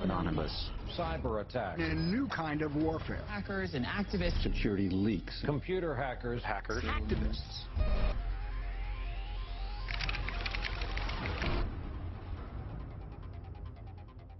Anonymous. Cyber attacks. A new kind of warfare. Hackers and activists. Security leaks. Computer hackers. Hackers. Activists.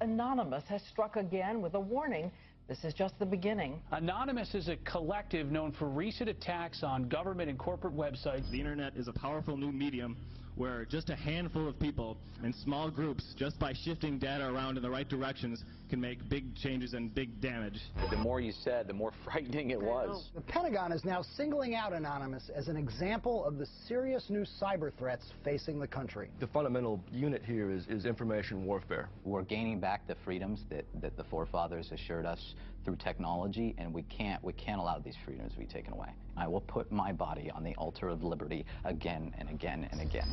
Anonymous has struck again with a warning. This is just the beginning. Anonymous is a collective known for recent attacks on government and corporate websites. The internet is a powerful new medium where just a handful of people in small groups, just by shifting data around in the right directions, can make big changes and big damage. The more you said, the more frightening it was. The Pentagon is now singling out Anonymous as an example of the serious new cyber threats facing the country. The fundamental unit here is information warfare. We're gaining back the freedoms that the forefathers assured us through technology, and we can't allow these freedoms to be taken away. I will put my body on the altar of liberty again and again and again.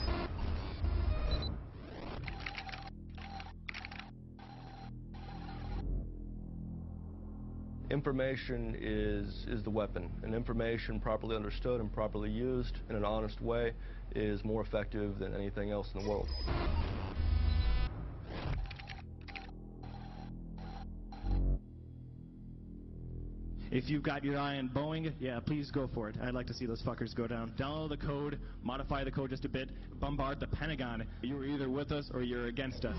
Information is the weapon, and information properly understood and properly used in an honest way is more effective than anything else in the world. If you've got your eye on Boeing, yeah, please go for it. I'd like to see those fuckers go down. Download the code, modify the code just a bit, bombard the Pentagon. You're either with us or you're against us.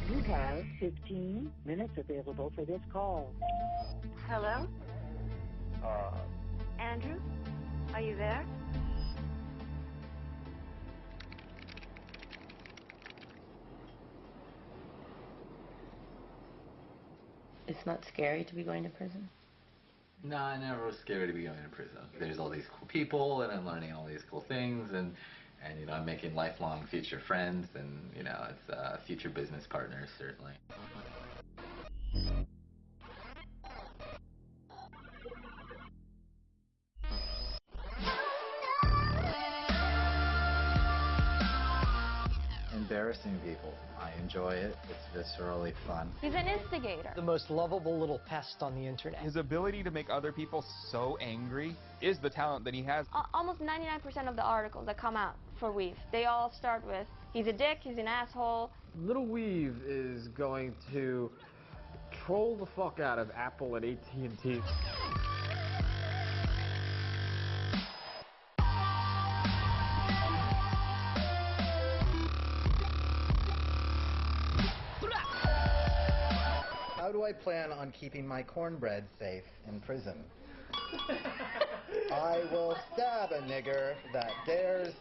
You have 15 minutes available for this call. Hello? Andrew? Are you there? It's not scary to be going to prison? No, I never was scared to be going to prison. There's all these cool people, and I'm learning all these cool things, and you know, I'm making lifelong future friends, and you know, it's future business partners, certainly. Embarrassing people. I enjoy it. It's viscerally fun. He's an instigator. The most lovable little pest on the internet. His ability to make other people so angry is the talent that he has. Almost 99% of the articles that come out for Weave, they all start with, he's a dick, he's an asshole. Little Weave is going to troll the fuck out of Apple and AT&T. How do I plan on keeping my cornbread safe in prison? I will stab a nigger that dares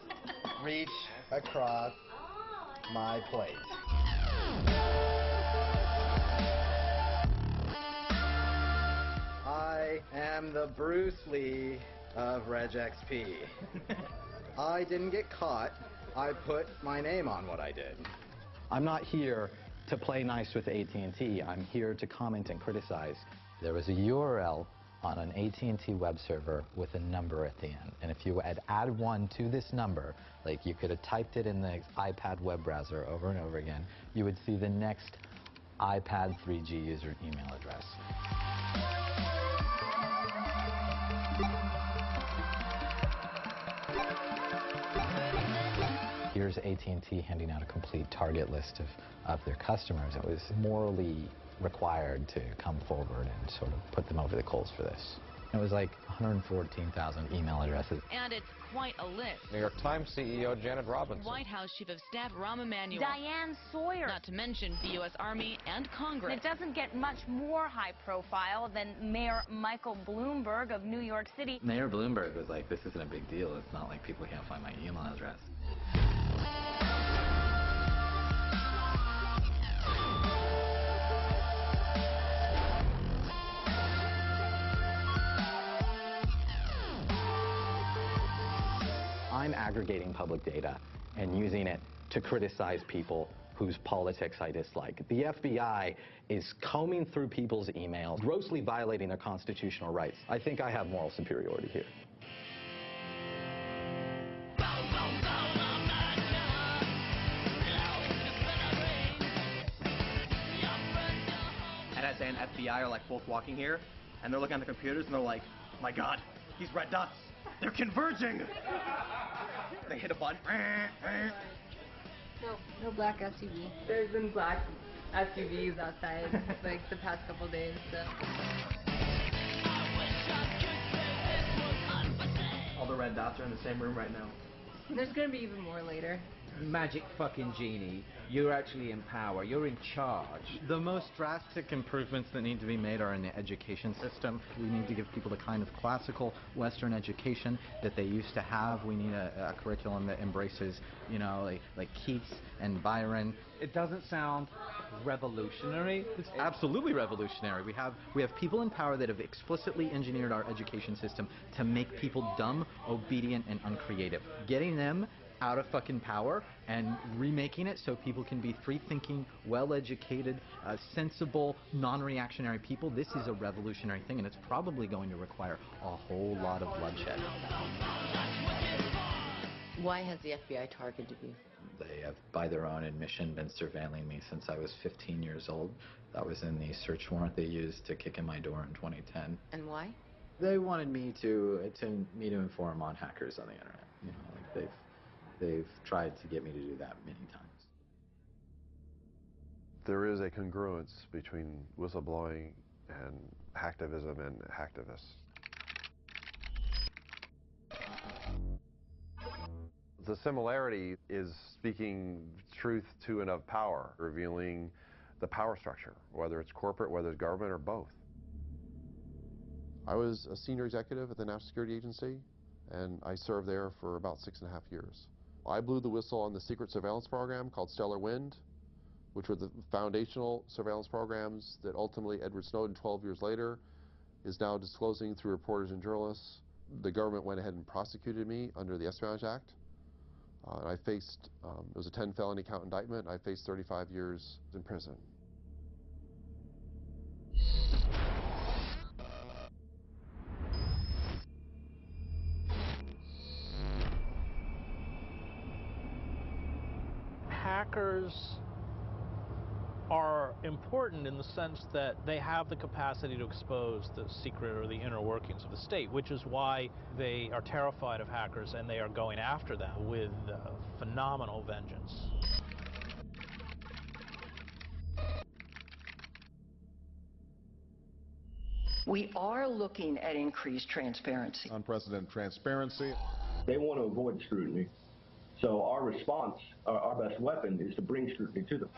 reach across my plate. I am the Bruce Lee of Reg XP. I didn't get caught. I put my name on what I did. I'm not here to play nice with AT&T. I'm here to comment and criticize. There was a URL on an AT&T web server with a number at the end. And if you had added one to this number, like you could have typed it in the iPad web browser over and over again, you would see the next iPad 3G user email address. Here's AT&T handing out a complete target list of their customers. It was morally required to come forward and sort of put them over the coals for this. It was like 114,000 email addresses. And it's quite a list. New York Times CEO Janet Robinson. White House Chief of Staff Rahm Emanuel. Diane Sawyer. Not to mention the U.S. Army and Congress. It doesn't get much more high profile than Mayor Michael Bloomberg of New York City. Mayor Bloomberg was like, this isn't a big deal. It's not like people can't find my email address. I'm aggregating public data and using it to criticize people whose politics I dislike. The FBI is combing through people's emails, grossly violating their constitutional rights. I think I have moral superiority here. NSA and FBI are like both walking here, and they're looking at the computers and they're like, my God, these red dots, they're converging. They hit a button. No black SUV. There's been black SUVs outside like the past couple days. So. All the red dots are in the same room right now. There's gonna be even more later. Magic fucking genie. You're actually in power. You're in charge. The most drastic improvements that need to be made are in the education system. We need to give people the kind of classical Western education that they used to have. We need a curriculum that embraces, you know, like Keats and Byron. It doesn't sound revolutionary. It's absolutely revolutionary. We have people in power that have explicitly engineered our education system to make people dumb, obedient, and uncreative. Getting them out of fucking power and remaking it so people can be free-thinking, well-educated, sensible, non-reactionary people. This is a revolutionary thing, and it's probably going to require a whole lot of bloodshed. Why has the FBI targeted you? They have, by their own admission, been surveilling me since I was 15 years old. That was in the search warrant they used to kick in my door in 2010. And why? They wanted me to inform on hackers on the internet. You know, like they've tried to get me to do that many times. There is a congruence between whistleblowing and hacktivism and hacktivists. The similarity is speaking truth to and of power, revealing the power structure, whether it's corporate, whether it's government, or both. I was a senior executive at the National Security Agency, and I served there for about 6.5 years. I blew the whistle on the secret surveillance program called Stellar Wind, which were the foundational surveillance programs that ultimately Edward Snowden, 12 years later, is now disclosing through reporters and journalists. The government went ahead and prosecuted me under the Espionage Act. And I faced, it was a 10 felony count indictment. I faced 35 years in prison. Hackers are important in the sense that they have the capacity to expose the secret or the inner workings of the state, which is why they are terrified of hackers and they are going after them with phenomenal vengeance. We are looking at increased transparency. Unprecedented transparency. They want to avoid scrutiny. So our response, our best weapon, is to bring scrutiny to them.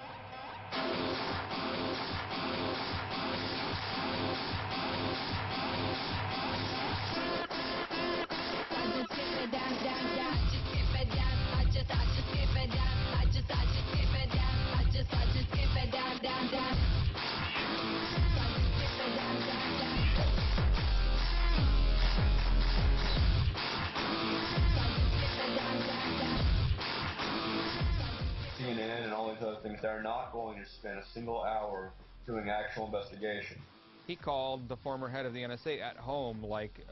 CNN and all these other things, they're not going to spend a single hour doing actual investigation. He called the former head of the NSA at home, like,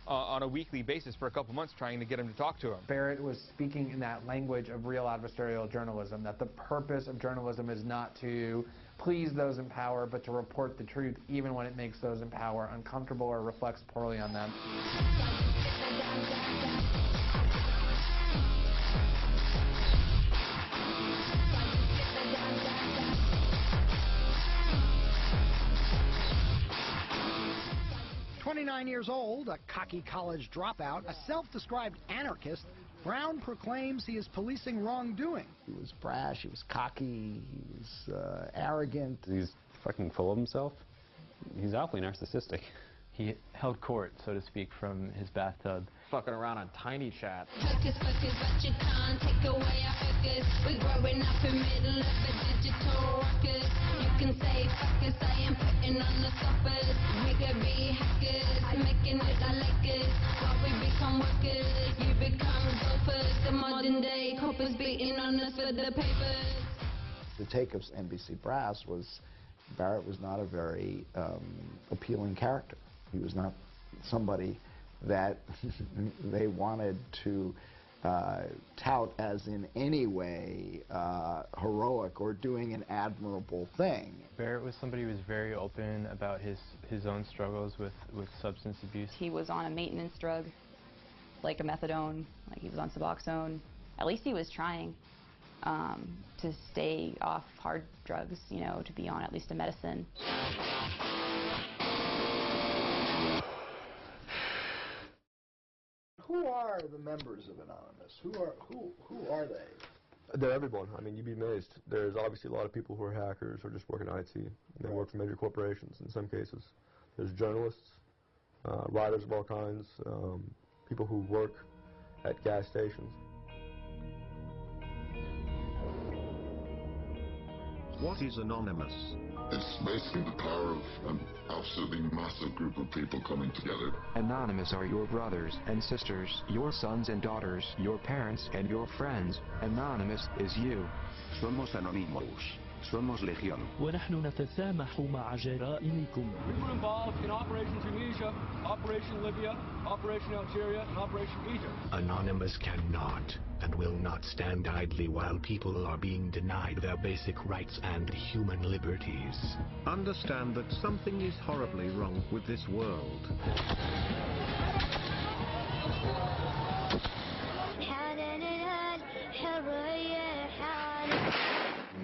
on a weekly basis for a couple months, trying to get him to talk to him. Barrett was speaking in that language of real adversarial journalism, that the purpose of journalism is not to please those in power, but to report the truth, even when it makes those in power uncomfortable or reflects poorly on them. 29 years old, a cocky college dropout, a self-described anarchist, Brown proclaims he is policing wrongdoing. He was brash, he was cocky, he was arrogant. He's fucking full of himself. He's awfully narcissistic. He held court, so to speak, from his bathtub. Fucking around on Tiny Chat. Focus, but you can't take away our focus. We're growing up in middle of a digital ruckus. You can say fuck us, I am putting on the stoppers. We could be hackers, I'm making it I like it. While we become workers, you become golfers. The modern day coppers beating on us for the papers. The take of NBC Brass was Barrett was not a very appealing character. He was not somebody that they wanted to tout as in any way heroic or doing an admirable thing. Barrett was somebody who was very open about his own struggles with substance abuse. He was on a maintenance drug, like a methadone, like he was on Suboxone. At least he was trying to stay off hard drugs, you know, to be on at least a medicine. Who are the members of Anonymous? Who are they? They're everyone. I mean, you'd be amazed. There's obviously a lot of people who are hackers or just work in IT. And they work for major corporations in some cases. There's journalists, writers of all kinds, people who work at gas stations. What is Anonymous? It's basically the power of an absolutely massive group of people coming together. Anonymous are your brothers and sisters, your sons and daughters, your parents and your friends. Anonymous is you. Somos anónimos. Somos legión. ونحن نتسامح مع جرائمكم. We were involved in Operation Tunisia, Operation Libya, Operation Algeria, and Operation Egypt. Anonymous cannot and will not stand idly while people are being denied their basic rights and human liberties. Understand that something is horribly wrong with this world.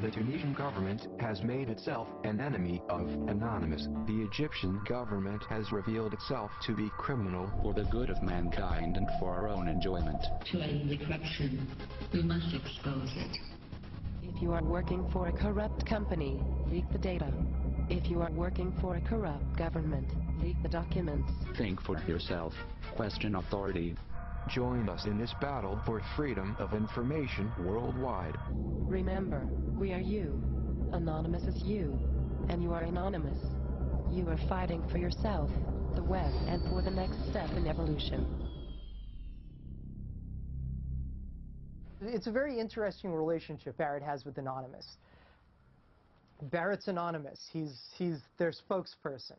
The Tunisian government has made itself an enemy of Anonymous. The Egyptian government has revealed itself to be criminal for the good of mankind and for our own enjoyment. To end the corruption, we must expose it. If you are working for a corrupt company, leak the data. If you are working for a corrupt government, leak the documents. Think for yourself. Question authority. Join us in this battle for freedom of information worldwide. Remember, we are you. Anonymous is you. And you are anonymous. You are fighting for yourself, the web, and for the next step in evolution. It's a very interesting relationship Barrett has with Anonymous. Barrett's anonymous. He's their spokesperson.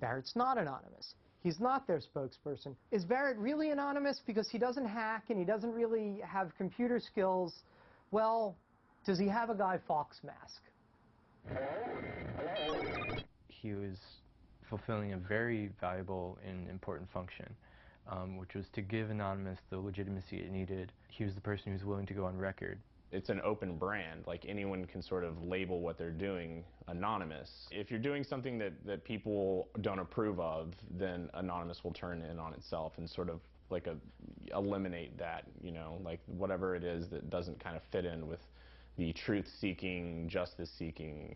Barrett's not anonymous. He's not their spokesperson. Is Barrett really anonymous because he doesn't hack and he doesn't really have computer skills? Well, does he have a Guy Fawkes mask? He was fulfilling a very valuable and important function, which was to give Anonymous the legitimacy it needed. He was the person who was willing to go on record. It's an open brand, like anyone can sort of label what they're doing anonymous. If you're doing something that people don't approve of, then Anonymous will turn in on itself and sort of like eliminate that, you know, like whatever it is that doesn't kind of fit in with the truth-seeking, justice-seeking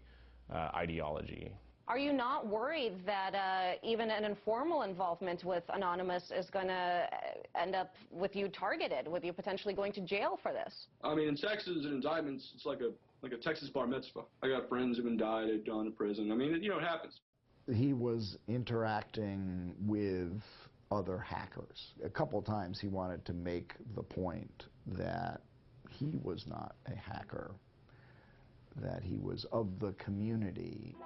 ideology. Are you not worried that even an informal involvement with Anonymous is going to end up with you targeted, with you potentially going to jail for this? I mean, in Texas and indictments, it's like a Texas bar mitzvah. I got friends who've been died, they've gone to prison. I mean, you know, it happens. He was interacting with other hackers. A couple of times he wanted to make the point that he was not a hacker, that he was of the community.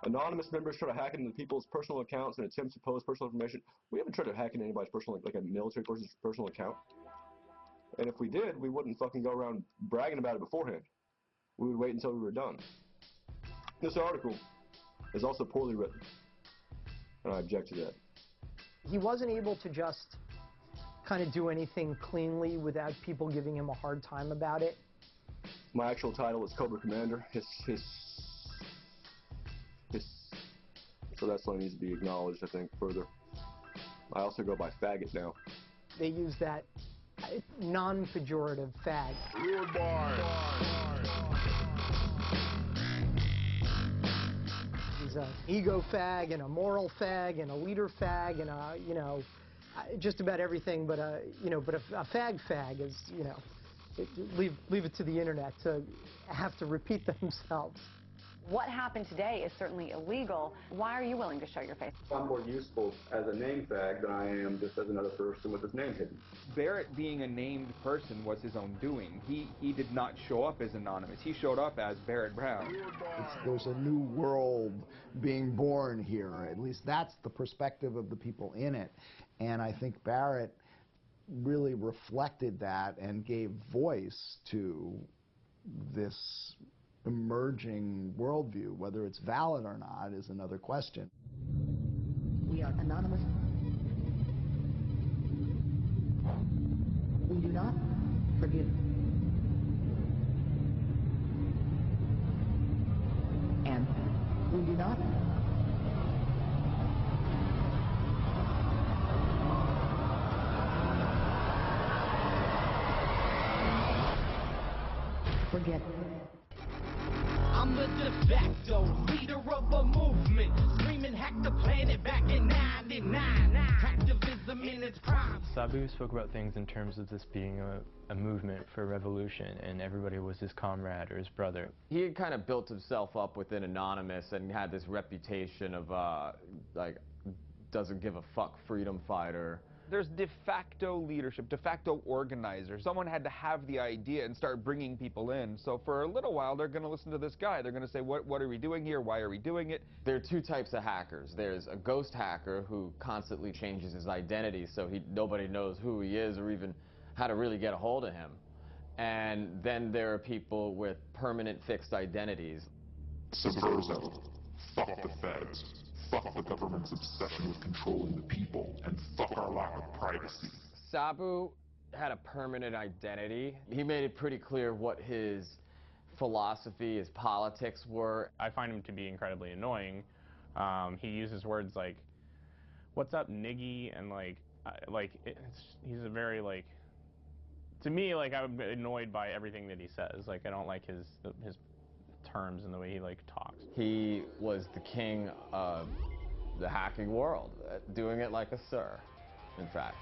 Anonymous members try to hack into people's personal accounts and attempt to post personal information. We haven't tried to hack into anybody's personal, like a military person's personal account. And if we did, we wouldn't fucking go around bragging about it beforehand. We would wait until we were done. This article is also poorly written, and I object to that. He wasn't able to just kind of do anything cleanly without people giving him a hard time about it. My actual title is Cobra Commander. So that's something that needs to be acknowledged, I think, further. I also go by faggot now. They use that non-pejorative fag. He's an ego fag and a moral fag and a leader fag and a, you know, just about everything but a, you know, but a fag is, you know, leave it to the internet to have to repeat themselves. What happened today is certainly illegal. Why are you willing to show your face? I'm more useful as a name fag than I am just as another person with his name hidden. Barrett being a named person was his own doing. He did not show up as anonymous. He showed up as Barrett Brown. There's a new world being born here. At least that's the perspective of the people in it. And I think Barrett really reflected that and gave voice to this emerging worldview. Whether it's valid or not is another question. We are anonymous. We do not forgive. And we do not forget. I'm the de facto leader of a movement, screaming hack the planet back in 99. Activism in its prime. Sabu spoke about things in terms of this being a movement for revolution, and everybody was his comrade or his brother. He had kind of built himself up within Anonymous and had this reputation of, like, doesn't give a fuck freedom fighter. There's de facto leadership, de facto organizers. Someone had to have the idea and start bringing people in. So for a little while, they're going to listen to this guy. They're going to say, what are we doing here? Why are we doing it? There are two types of hackers. There's a ghost hacker who constantly changes his identity so nobody knows who he is or even how to really get a hold of him. And then there are people with permanent fixed identities. Subversive. Fuck the feds. Fuck the government's obsession with controlling the people, and fuck our lack of privacy. Sabu had a permanent identity. He made it pretty clear what his philosophy, his politics were. I find him to be incredibly annoying. He uses words like, what's up, niggy, and he's a very, like, to me, like, I'm annoyed by everything that he says. Like, I don't like his terms and the way he, like, talks. He was the king of the hacking world, doing it like a sir, in fact.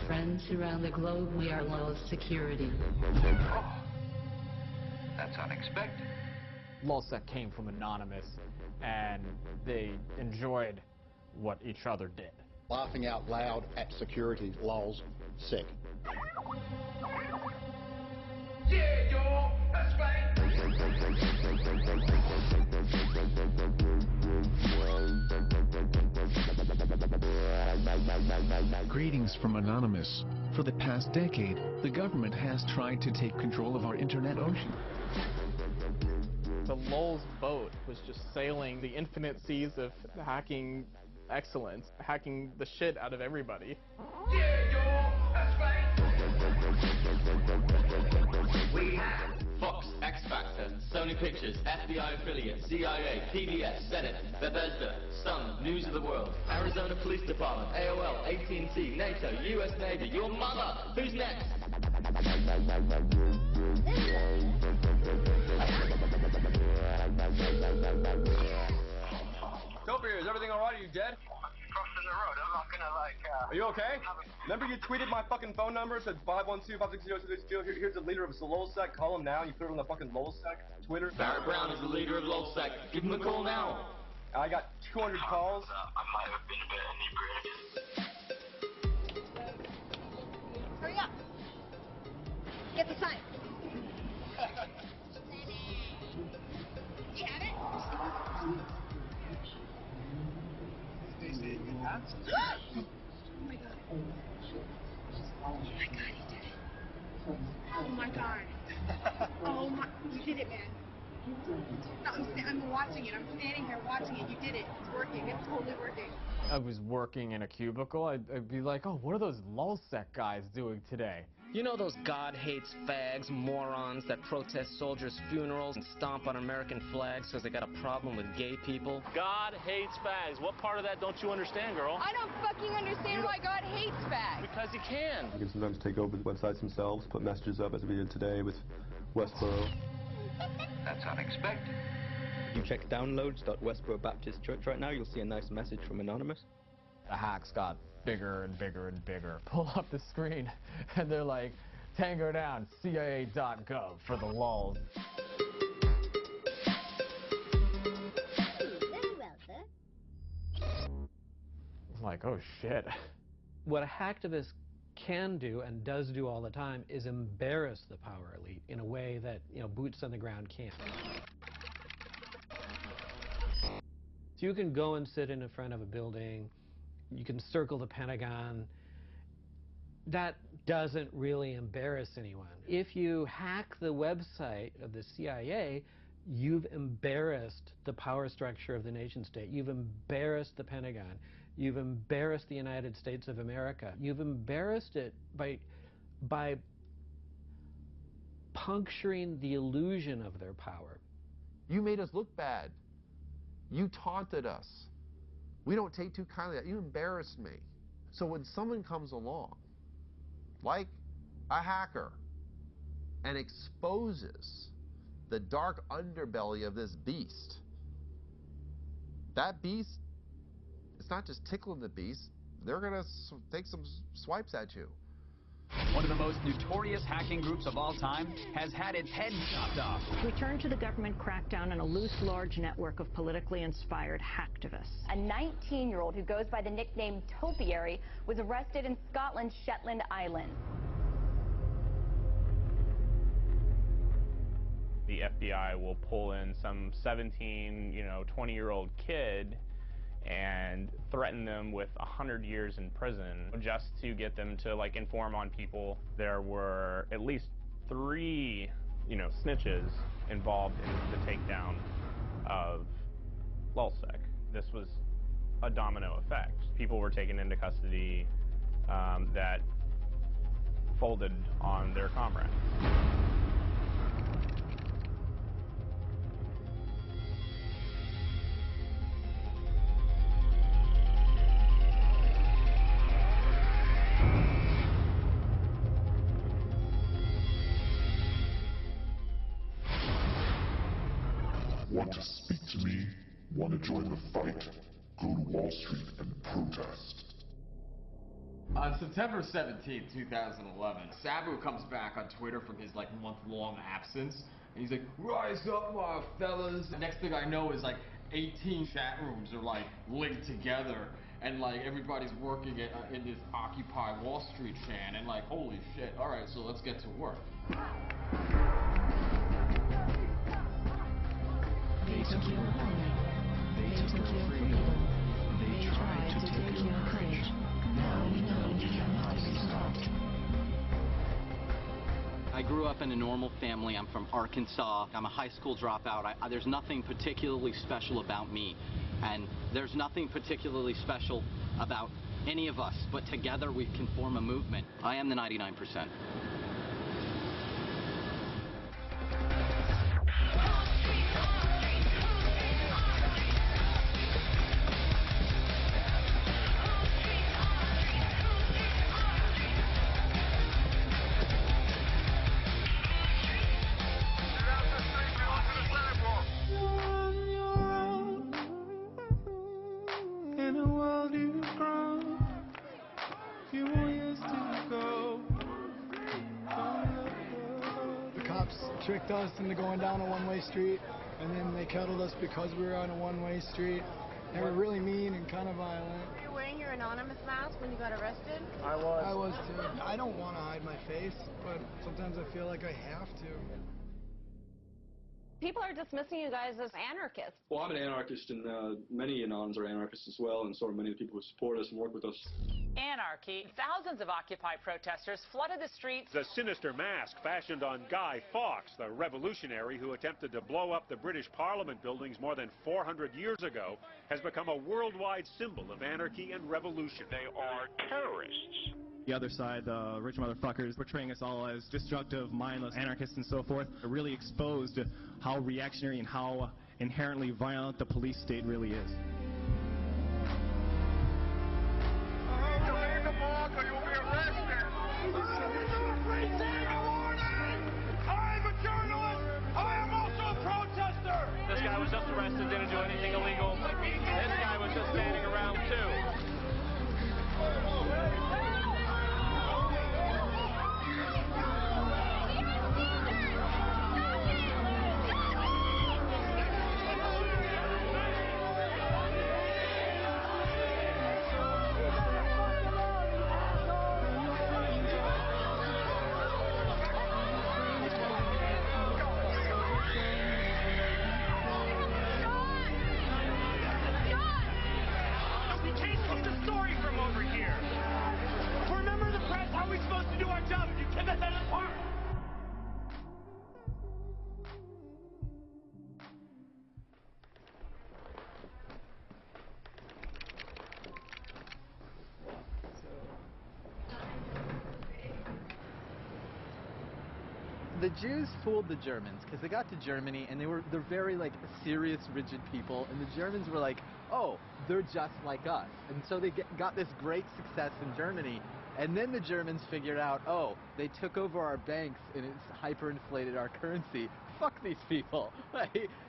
Friends around the globe, we are low security. Oh, that's unexpected. LulzSec came from Anonymous, and they enjoyed what each other did. Laughing out loud at security, lols, sick. Yeah, y'all, that's right. Greetings from Anonymous. For the past decade, the government has tried to take control of our internet ocean. The Lulz boat was just sailing the infinite seas of hacking excellence, hacking the shit out of everybody. Yeah, y'all, that's right. We have Fox, X Factor, Sony Pictures, FBI affiliate, CIA, PBS, Senate, Bethesda, Sun, News of the World, Arizona Police Department, AOL, AT&T, NATO, US Navy, your mother. Who's next? Topiary, is everything alright? Are you dead? Crossing the road, I'm not gonna, like, Are you okay? Remember you tweeted my fucking phone number, said 512-560-262. Here's the leader of the LulzSec. Call him now. You put it on the fucking LulzSec Twitter. Barrett Brown is the leader of LulzSec. Give him a call now. I got 200 calls. I might have been a bit inebriated. Hurry up. Get the sign. You have it? Oh my god. Oh my god. Oh my, you did it, man. No, I'm watching it. I'm standing here watching it. You did it. It's working. It's totally working. I was working in a cubicle, I'd be like, oh, what are those LulzSec guys doing today? You know those God hates fags, morons that protest soldiers' funerals and stomp on American flags because they got a problem with gay people? God hates fags. What part of that don't you understand, girl? I don't fucking understand why God hates fags. Because he can. You can sometimes take over the websites themselves, put messages up as we did today with Westboro. That's unexpected. If you check downloads.westboro Baptist Church right now, you'll see a nice message from Anonymous. The hacks got bigger and bigger and bigger. Pull up the screen, and they're like, Tango down, CIA.gov for the lulz. Very well, sir. I'm like, oh shit. What a hacktivist can do and does do all the time is embarrass the power elite in a way that, boots on the ground can't. So you can go and sit in front of a building you can circle the Pentagon. That doesn't really embarrass anyone. If you hack the website of the CIA, you've embarrassed the power structure of the nation state. You've embarrassed the Pentagon. You've embarrassed the United States of America. You've embarrassed it by puncturing the illusion of their power. You made us look bad. You taunted us. We don't take too kindly to that. You embarrassed me. So when someone comes along, like a hacker, and exposes the dark underbelly of this beast, that beast, it's not just tickling the beast, they're going to take some swipes at you. One of the most notorious hacking groups of all time has had its head chopped off. We turn to the government crackdown on a loose, large network of politically inspired hacktivists. A 19-year-old who goes by the nickname Topiary was arrested in Scotland's Shetland Islands. The FBI will pull in some 17, 20-year-old kid and threaten them with 100 years in prison just to get them to inform on people. There were at least 3, snitches involved in the takedown of Lulzsec. This was a domino effect. People were taken into custody that folded on their comrades. Want to speak to me? Want to join the fight? Go to Wall Street and protest. On September 17, 2011, Sabu comes back on Twitter from his month-long absence, and he's like, "Rise up, my fellas." The next thing I know is 18 chat rooms are linked together, and everybody's working in this Occupy Wall Street chant, and holy shit, all right, so let's get to work. They took your money. They took your freedom. They tried to take your courage. Now we know you cannot be stopped. I grew up in a normal family. I'm from Arkansas. I'm a high school dropout. There's nothing particularly special about me. And there's nothing particularly special about any of us. But together we can form a movement. I am the 99%. Tricked us into going down a one-way street, and then they kettled us because we were on a one-way street. They were really mean and kind of violent. Were you wearing your anonymous mask when you got arrested? I was too. I don't want to hide my face, but sometimes I feel like I have to. People are dismissing you guys as anarchists. Well, I'm an anarchist, and many Anons are anarchists as well, and so are many of the people who support us and work with us. Anarchy. Thousands of Occupy protesters flooded the streets. The sinister mask fashioned on Guy Fawkes, the revolutionary who attempted to blow up the British Parliament buildings more than 400 years ago, has become a worldwide symbol of anarchy and revolution. They are terrorists. The other side, the rich motherfuckers, portraying us all as destructive, mindless anarchists and so forth, really exposed how reactionary and how inherently violent the police state really is. This guy was just arrested, didn't do anything illegal. This guy was just standing around too. the Jews fooled the Germans because they got to Germany and they're very like serious, rigid people, and the Germans were like, oh, they're just like us, and so they got this great success in Germany, and then the Germans figured out, oh, they took over our banks and it's hyperinflated our currency. Fuck these people.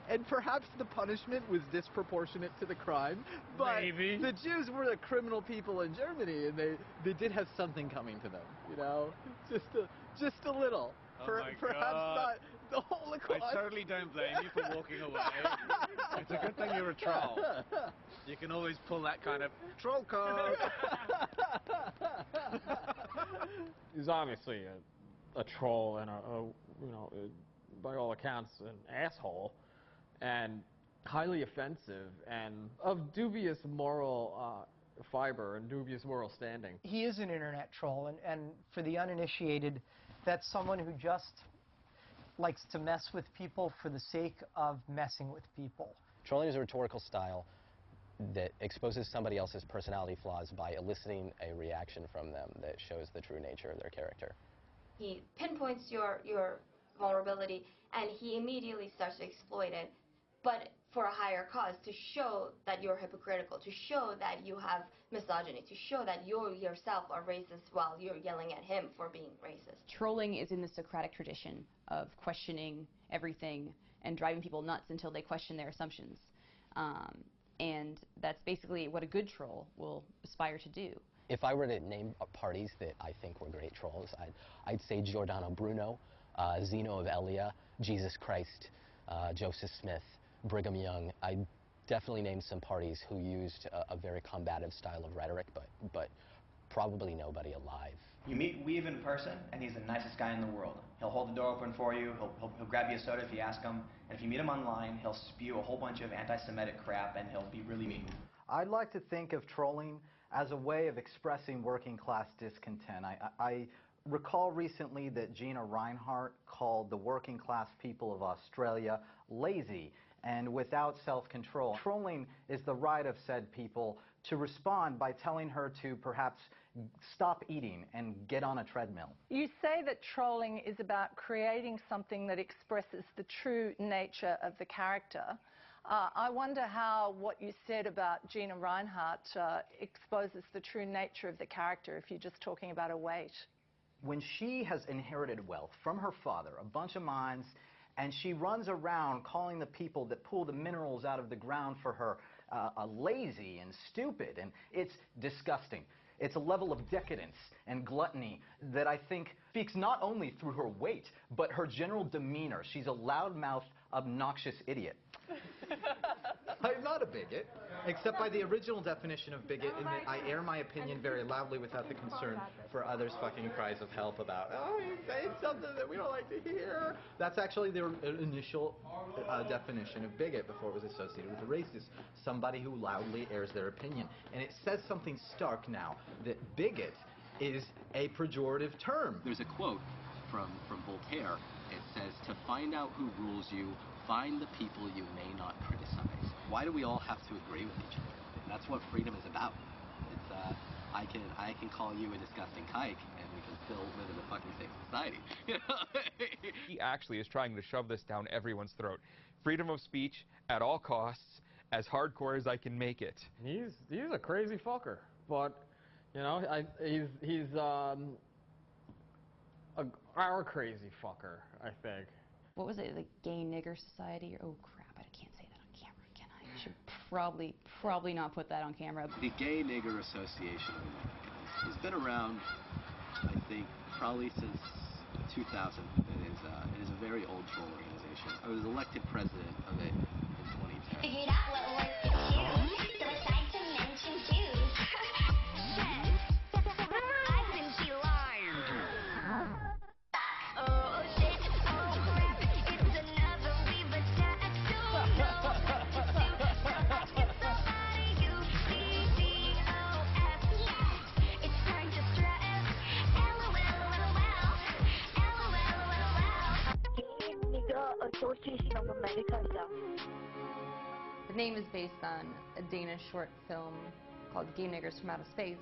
And perhaps the punishment was disproportionate to the crime, but maybe the Jews were the criminal people in Germany, and they did have something coming to them, you know, just a little. Perhaps not the Holocaust. I totally don't blame you for walking away. It's a good thing you're a troll. You can always pull that kind of troll card. He's obviously a troll and you know, by all accounts, an asshole, and highly offensive, and of dubious moral fiber and dubious moral standing. He is an internet troll, and for the uninitiated, that's someone who just likes to mess with people for the sake of messing with people. Trolling is a rhetorical style that exposes somebody else's personality flaws by eliciting a reaction from them that shows the true nature of their character. He pinpoints your vulnerability, and he immediately starts to exploit it, but for a higher cause, to show that you're hypocritical, to show that you have misogyny, to show that you yourself are racist while you're yelling at him for being racist. Trolling is in the Socratic tradition of questioning everything and driving people nuts until they question their assumptions. And that's basically what a good troll will aspire to do. If I were to name parties that I think were great trolls, I'd say Giordano Bruno, Zeno of Elia, Jesus Christ, Joseph Smith, Brigham Young. I'd definitely name some parties who used a very combative style of rhetoric, but probably nobody alive. You meet Weave in person, and he's the nicest guy in the world. He'll hold the door open for you, he'll grab you a soda if you ask him, and if you meet him online, he'll spew a whole bunch of anti-Semitic crap, and he'll be really mean. I'd like to think of trolling as a way of expressing working class discontent. I recall recently that Gina Reinhart called the working class people of Australia lazy and without self-control. Trolling is the right of said people to respond by telling her to perhaps stop eating and get on a treadmill. You say that trolling is about creating something that expresses the true nature of the character. I wonder how what you said about Gina Reinhart exposes the true nature of the character if you're just talking about her weight. When she has inherited wealth from her father, a bunch of mines, and she runs around calling the people that pull the minerals out of the ground for her lazy and stupid, and it's disgusting. It's a level of decadence and gluttony that I think speaks not only through her weight, but her general demeanor. She's a loud-mouthed, obnoxious idiot. I'm not a bigot, except by the original definition of bigot, in that I air my opinion very loudly without the concern for others' fucking cries of help about, oh, you're saying something that we don't like to hear. That's actually the initial definition of bigot before it was associated with a racist, somebody who loudly airs their opinion. And it says something stark now, that bigot is a pejorative term. There's a quote from Voltaire. It says, to find out who rules you, find the people you may not criticize. Why do we all have to agree with each other? That's what freedom is about. It's I can call you a disgusting kike, and we can still live in a fucking safe society. He actually is trying to shove this down everyone's throat. Freedom of speech at all costs, as hardcore as I can make it. He's a crazy fucker, but you know, he's our crazy fucker, I think. What was it, like gay nigger society? Or, oh crap, I can't say that on camera, can I? I should probably not put that on camera. The Gay Nigger Association of America has been around, I think, probably since 2000. It is a very old troll organization. I was elected president of it in 2010. Figured out what works for you, so aside to mention Jews. I've been blind. Oh shit, oh crap, it's another we've attacked. Don't know what to do. Asking somebody UCDOS. It's time to stress. LOL. Association of America. The name is based on a Danish short film called Gay Niggers from Outer Space.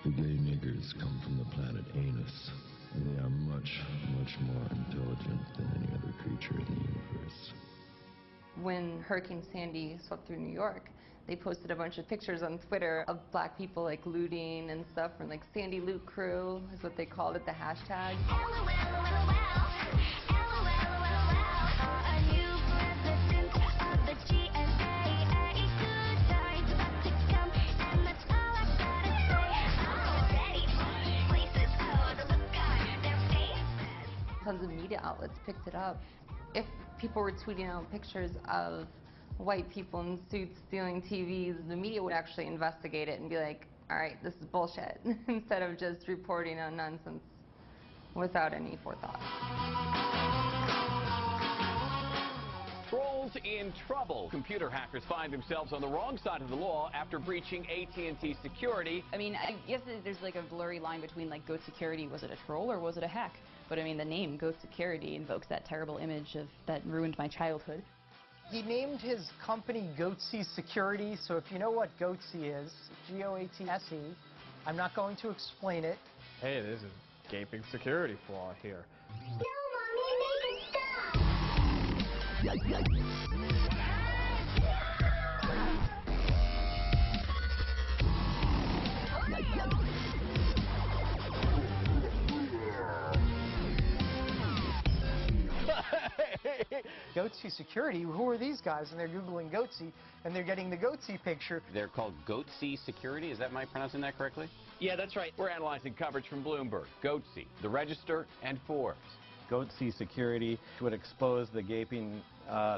The gay niggers come from the planet Anus. They are much, much more intelligent than any other creature in the universe. When Hurricane Sandy swept through New York, they posted a bunch of pictures on Twitter of black people like looting and stuff from like Sandy Loot Crew is what they called it, the hashtag. Tons of media outlets picked it up. If people were tweeting out pictures of white people in suits stealing TVs, the media would actually investigate it and be like, all right, this is bullshit, instead of just reporting on nonsense without any forethought. Trolls in trouble. Computer hackers find themselves on the wrong side of the law after breaching AT&T security. I mean, I guess there's like a blurry line between like Goat Security, was it a troll or was it a hack? But I mean, the name Goat Security invokes that terrible image of that ruined my childhood. He named his company Goatsy Security, so if you know what Goatsy is, G-O-A-T-S-E, I'm not going to explain it. Hey, there's a gaping security flaw here. Goatsy Security, who are these guys? And they're Googling Goatsy, and they're getting the Goatsy picture. They're called Goatsy Security. Is that, am I pronouncing that correctly? Yeah, that's right. We're analyzing coverage from Bloomberg, Goatsy, The Register, and Forbes. Goatsy Security would expose the gaping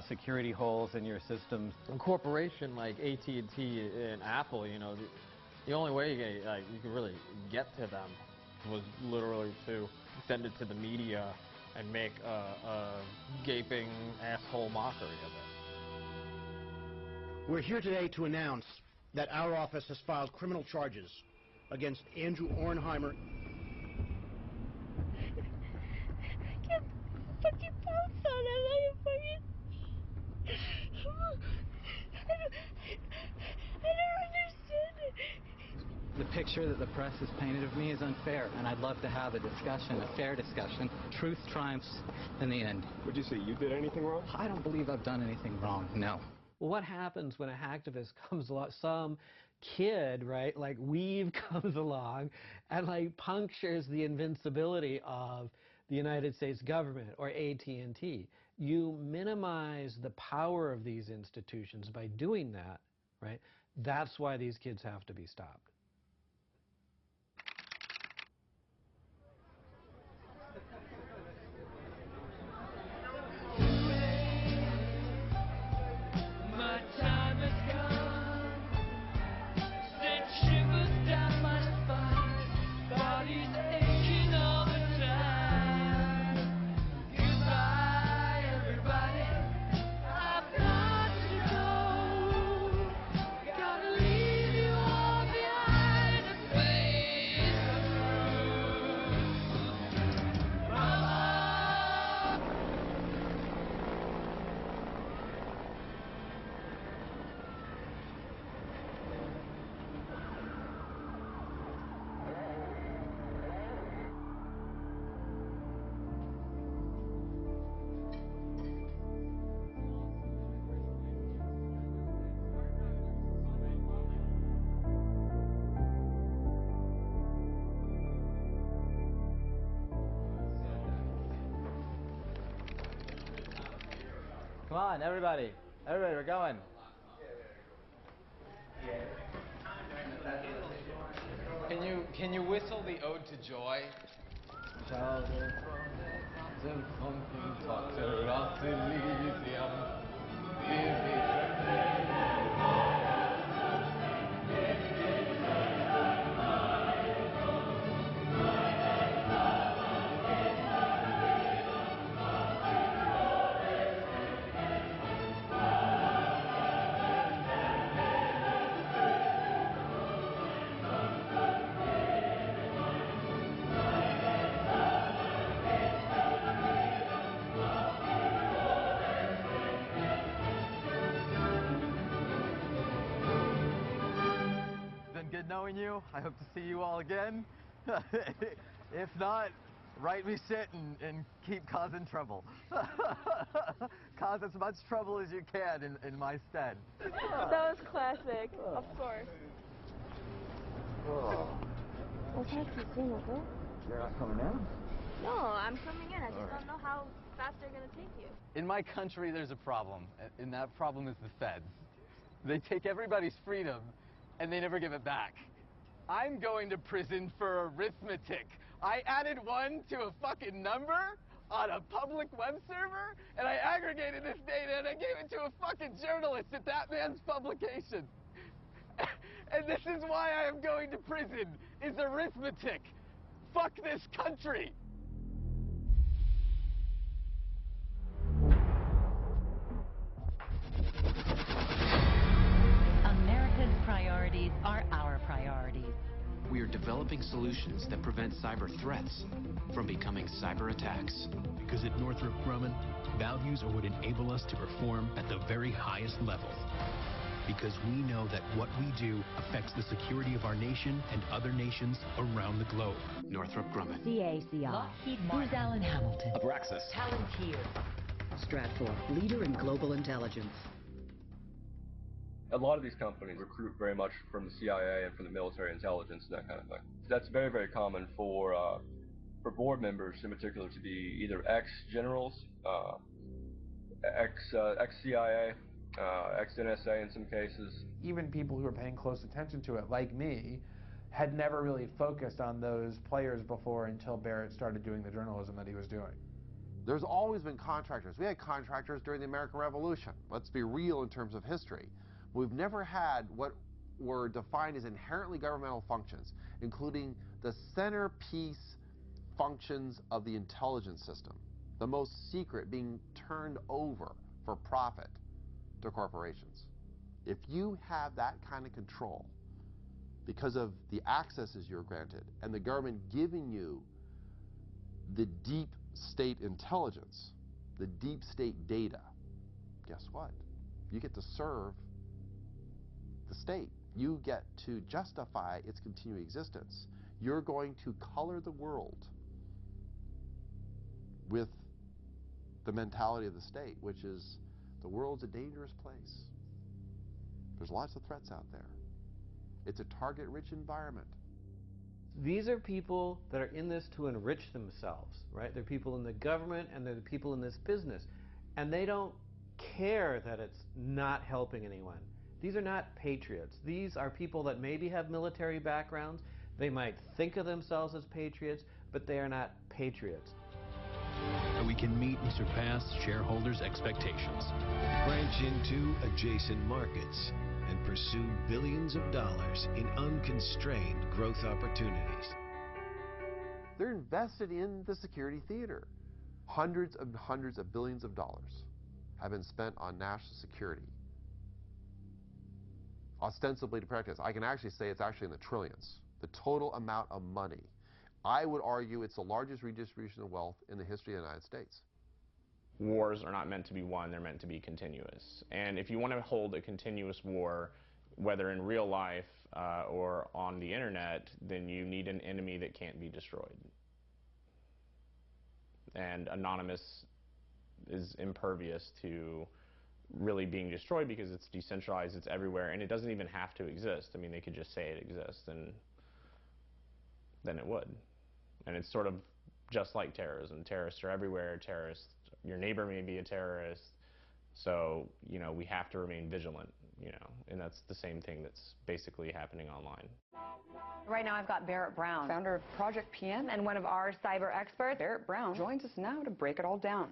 security holes in your systems. A corporation like AT&T and Apple, you know, the only way you could really get to them was literally to send it to the media and make a gaping asshole mockery of it. We're here today to announce that our office has filed criminal charges against Andrew Ornheimer. The picture that the press has painted of me is unfair, and I'd love to have a discussion, a fair discussion. Truth triumphs in the end. Would you say you did anything wrong? I don't believe I've done anything wrong, no. Well, what happens when a hacktivist comes along, some kid, right, like Weave comes along and like punctures the invincibility of the United States government or AT&T? You minimize the power of these institutions by doing that, right? That's why these kids have to be stopped. My time has come, sent shivers down my spine, body's aching all the time. Goodbye, everybody, I've got to go. Gotta leave you all behind and face the truth. Mama. Come on, everybody. Everybody, we're going. Can you whistle the Ode to Joy? Been good knowing you. I hope to see you all again. If not, Right me sit and keep causing trouble. Cause as much trouble as you can in my stead. That was classic, of course. You're not coming in? No, I'm coming in. I just don't know how fast they're going to take you. In my country, there's a problem, and that problem is the feds. They take everybody's freedom, and they never give it back. I'm going to prison for arithmetic. I added 1 to a fucking number on a public web server, and I aggregated this data, and I gave it to a fucking journalist at that man's publication. And this is why I am going to prison, is arithmetic. Fuck this country. America's priorities are our priorities. We are developing solutions that prevent cyber threats from becoming cyber attacks. Because at Northrop Grumman, values are what enable us to perform at the very highest levels. Because we know that what we do affects the security of our nation and other nations around the globe. Northrop Grumman. CACI. Lockheed Martin. Booz Allen Hamilton. Abraxas. Palantir. Stratfor, leader in global intelligence. A lot of these companies recruit very much from the CIA and from the military intelligence and that kind of thing. That's very, very common for board members in particular to be either ex-generals, ex-CIA, ex-NSA in some cases. Even people who are paying close attention to it, like me, had never really focused on those players before until Barrett started doing the journalism that he was doing. There's always been contractors. We had contractors during the American Revolution. Let's be real in terms of history. We've never had what were defined as inherently governmental functions, including the centerpiece functions of the intelligence system, the most secret being turned over for profit to corporations. If you have that kind of control because of the accesses you're granted and the government giving you the deep state intelligence, the deep state data, guess what? You get to serve the state. You get to justify its continuing existence. You're going to color the world with the mentality of the state, which is the world's a dangerous place. There's lots of threats out there. It's a target-rich environment. These are people that are in this to enrich themselves, right? They're people in the government and they're the people in this business. And they don't care that it's not helping anyone. These are not patriots. These are people that maybe have military backgrounds. They might think of themselves as patriots, but they are not patriots. We can meet and surpass shareholders' expectations. Branch into adjacent markets and pursue billions of dollars in unconstrained growth opportunities. They're invested in the security theater. Hundreds of billions of dollars have been spent on national security, ostensibly to protect us. I can actually say it's actually in the trillions. The total amount of money. I would argue it's the largest redistribution of wealth in the history of the United States. Wars are not meant to be won, they're meant to be continuous. And if you want to hold a continuous war, whether in real life or on the internet, then you need an enemy that can't be destroyed. And Anonymous is impervious to really being destroyed because it's decentralized, it's everywhere, and it doesn't even have to exist. I mean, they could just say it exists, and then it would. And it's sort of just like terrorism. Terrorists are everywhere. Terrorists, your neighbor may be a terrorist. So, you know, we have to remain vigilant, you know, and that's the same thing that's basically happening online. Right now I've got Barrett Brown, founder of Project PM and one of our cyber experts. Barrett Brown joins us now to break it all down.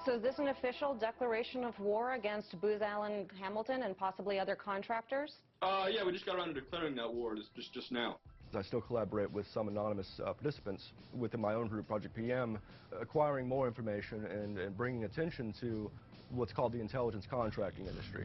So is this an official declaration of war against Booz Allen Hamilton and possibly other contractors? Yeah, we just got around to declaring that war just now. I still collaborate with some anonymous participants within my own group, Project PM, acquiring more information and bringing attention to what's called the intelligence contracting industry.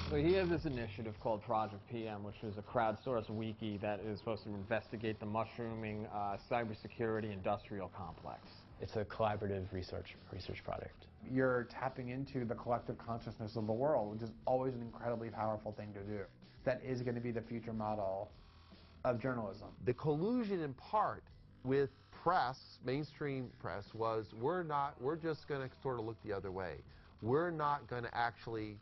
So he has this initiative called Project PM, which is a crowdsourced wiki that is supposed to investigate the mushrooming cybersecurity industrial complex. It's a collaborative research project. You're tapping into the collective consciousness of the world, which is always an incredibly powerful thing to do. That is going to be the future model of journalism. The collusion in part with press, mainstream press, was we're just going to sort of look the other way. We're not going to actually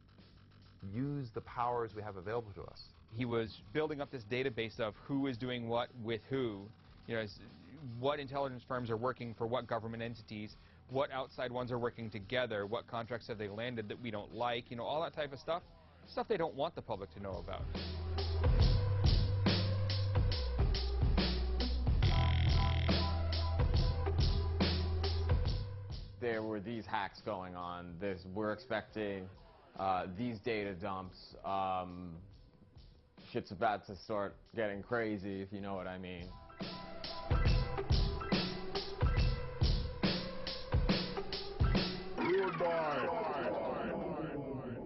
use the powers we have available to us. He was building up this database of who is doing what with who, you know, what intelligence firms are working for what government entities, what outside ones are working together, what contracts have they landed that we don't like, you know, all that type of stuff they don't want the public to know about. There were these hacks going on. We're expecting these data dumps. Shit's about to start getting crazy, if you know what I mean.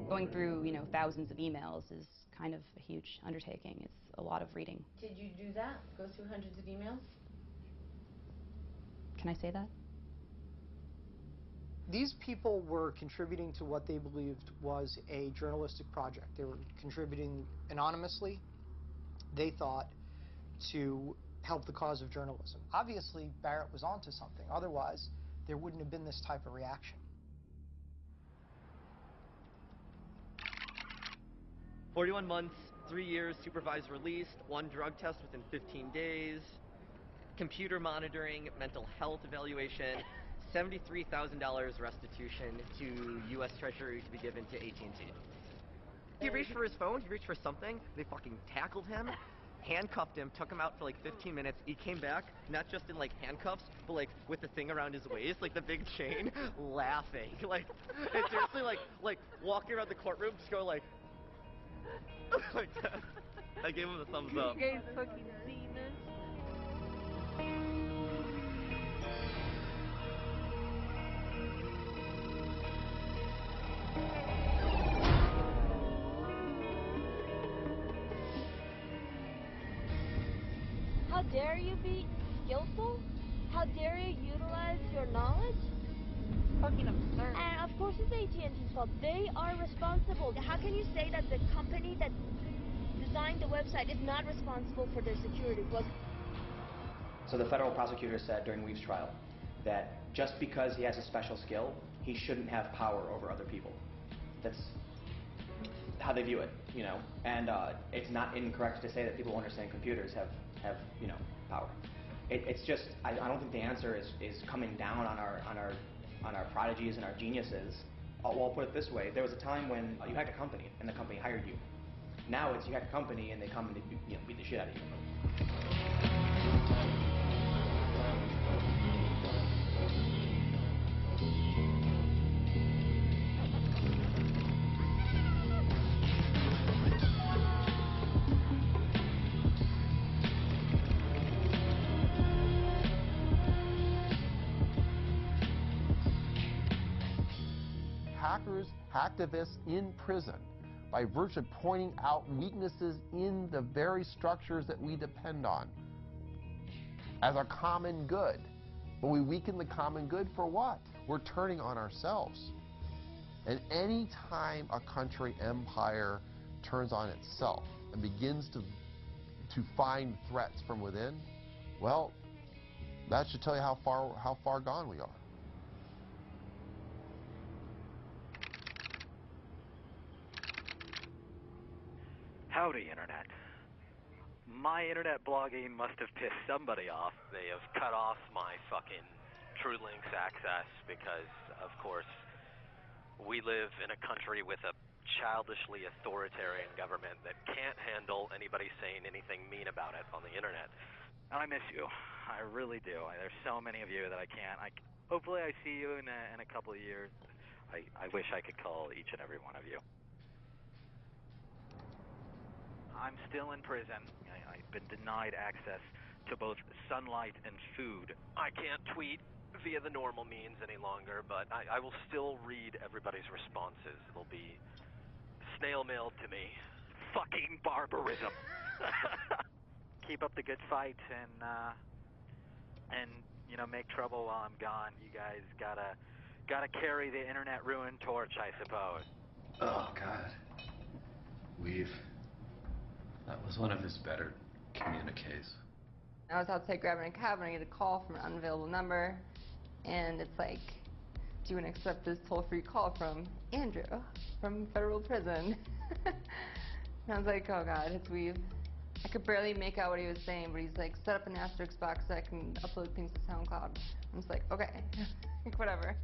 Going through, you know, thousands of emails is kind of a huge undertaking. It's a lot of reading. Did you do that? Go through hundreds of emails? Can I say that? These people were contributing to what they believed was a journalistic project. They were contributing anonymously, they thought, to help the cause of journalism. Obviously, Barrett was onto something. Otherwise, there wouldn't have been this type of reaction. 41 months, 3 years supervised release, 1 drug test within 15 days, computer monitoring, mental health evaluation, $73,000 restitution to U.S. Treasury to be given to AT&T. He reached for his phone, he reached for something, they fucking tackled him, handcuffed him, took him out for like 15 minutes. He came back, not just in like handcuffs, but like with the thing around his waist, like the big chain, laughing. Like, it's seriously like walking around the courtroom, just going like that. I gave him the thumbs up. You guys fucking seen this? How dare you be skillful? How dare you utilize your knowledge? Fucking absurd. And of course it's AT&T's fault. They are responsible. How can you say that the company that designed the website is not responsible for their security? Well, so the federal prosecutor said during Weave's trial that just because he has a special skill, he shouldn't have power over other people. That's how they view it, you know. And it's not incorrect to say that people who understand computers have you know, power. It's just I don't think the answer is coming down on our prodigies and our geniuses. Well, I'll put it this way: there was a time when you hacked a company and the company hired you. Now it's you hack a company and they come and they, you know, beat the shit out of you. Hackers, hacktivists in prison by virtue of pointing out weaknesses in the very structures that we depend on as our common good. But we weaken the common good for what? We're turning on ourselves. And any time a country empire turns on itself and begins to find threats from within, well, that should tell you how far gone we are. Howdy, Internet. My internet blogging must have pissed somebody off. They have cut off my fucking TrueLinks access because, of course, we live in a country with a childishly authoritarian government that can't handle anybody saying anything mean about it on the internet. And I miss you. I really do. There's so many of you that I can't. Hopefully I see you in a couple of years. I wish I could call each and every one of you. I'm still in prison. I've been denied access to both sunlight and food. I can't tweet via the normal means any longer, but I will still read everybody's responses. It'll be snail mailed to me. Fucking barbarism. Keep up the good fight and you know, make trouble while I'm gone. You guys gotta carry the internet ruin torch, I suppose. Oh God, Weave. That was one of his better communiques. I was outside grabbing a cab and I get a call from an unavailable number, and it's like, do you want to accept this toll-free call from Andrew from federal prison? And I was like, oh God, it's Weave. I could barely make out what he was saying, but he's like, set up an asterisk box so I can upload things to SoundCloud. I'm just like, okay, whatever.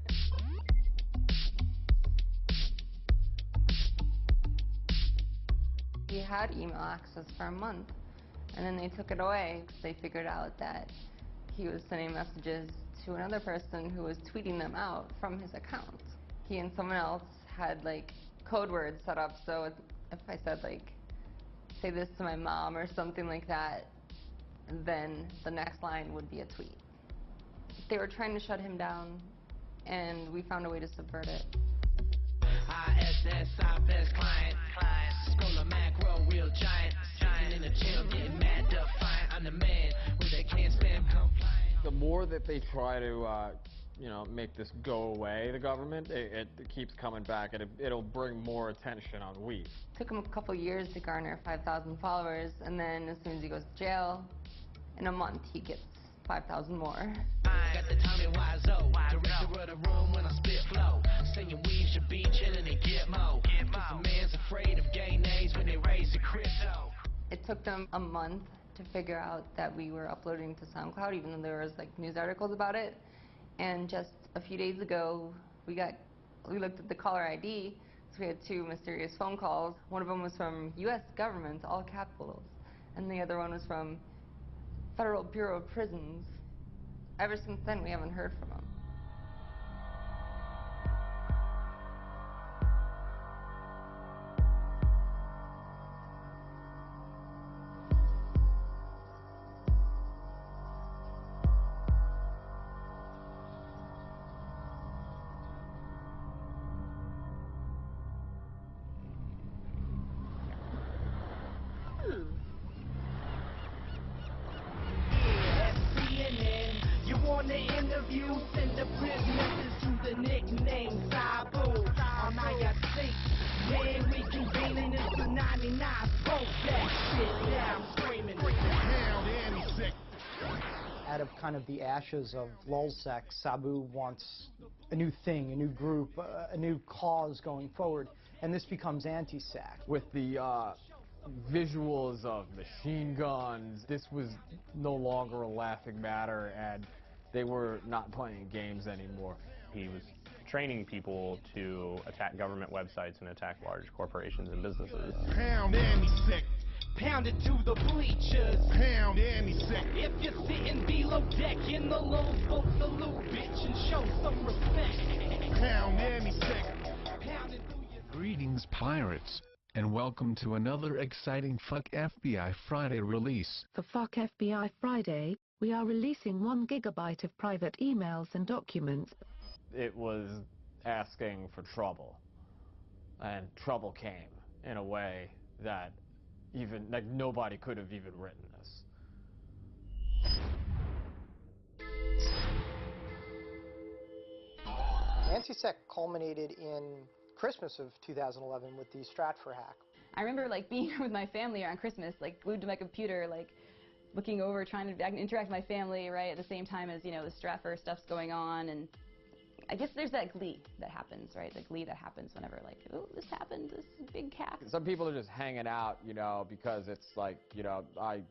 He had email access for a month, and then they took it away because they figured out that he was sending messages to another person who was tweeting them out from his account. He and someone else had like code words set up, so if I said like, say this to my mom or something like that, then the next line would be a tweet. They were trying to shut him down, and we found a way to subvert it. ISS, IFS client, Scholar macro, real giant, sitting in the gym, getting mad, defiant, I'm the man, when they can't stand compliant. The more that they try to, you know, make this go away, the government, it keeps coming back, and it'll bring more attention on Weave. It took him a couple years to garner 5,000 followers, and then as soon as he goes to jail, in a month he gets 5,000 more. Got the Tommy Wiseau, director of the room when I spit flow. Saying Weave should be chillin' and get mo. Cause the man's afraid of gay names when they raise the crypto. It took them a month to figure out that we were uploading to SoundCloud, even though there was like news articles about it. And just a few days ago, we looked at the caller ID, so we had 2 mysterious phone calls. One of them was from U.S. government, all capitals, and the other one was from Federal Bureau of Prisons. Ever since then, we haven't heard from him. The interview, send the prisoners to the nickname Sabu. On ISC, man, reconvening in the 99, spoke that shit down, screaming. Out of kind of the ashes of lulzsec, Sabu wants a new thing, a new group, a new cause going forward, and this becomes anti-sec. With the visuals of machine guns, this was no longer a laughing matter, and they were not playing games anymore. He was training people to attack government websites and attack large corporations and businesses. Pound anti-sec. Pound it to the bleachers. Pound anti-sec. If you're sitting below deck in the low boat, salute, bitch, and show some respect. Pound anti-sec. Greetings, pirates, and welcome to another exciting Fuck FBI Friday release. For Fuck FBI Friday, we are releasing 1 gigabyte of private emails and documents. It was asking for trouble, and trouble came in a way that even, like, nobody could have even written this. Anti-sec culminated in Christmas of 2011 with the Stratfor hack. I remember like being with my family around Christmas, like glued to my computer, like looking over, trying to interact with my family, right, at the same time as, you know, the Stratfor stuff's going on. And I guess there's that glee that happens, right? The glee that happens whenever, like, oh, this happened, this big hack. Some people are just hanging out, you know, because it's like, you know, I'm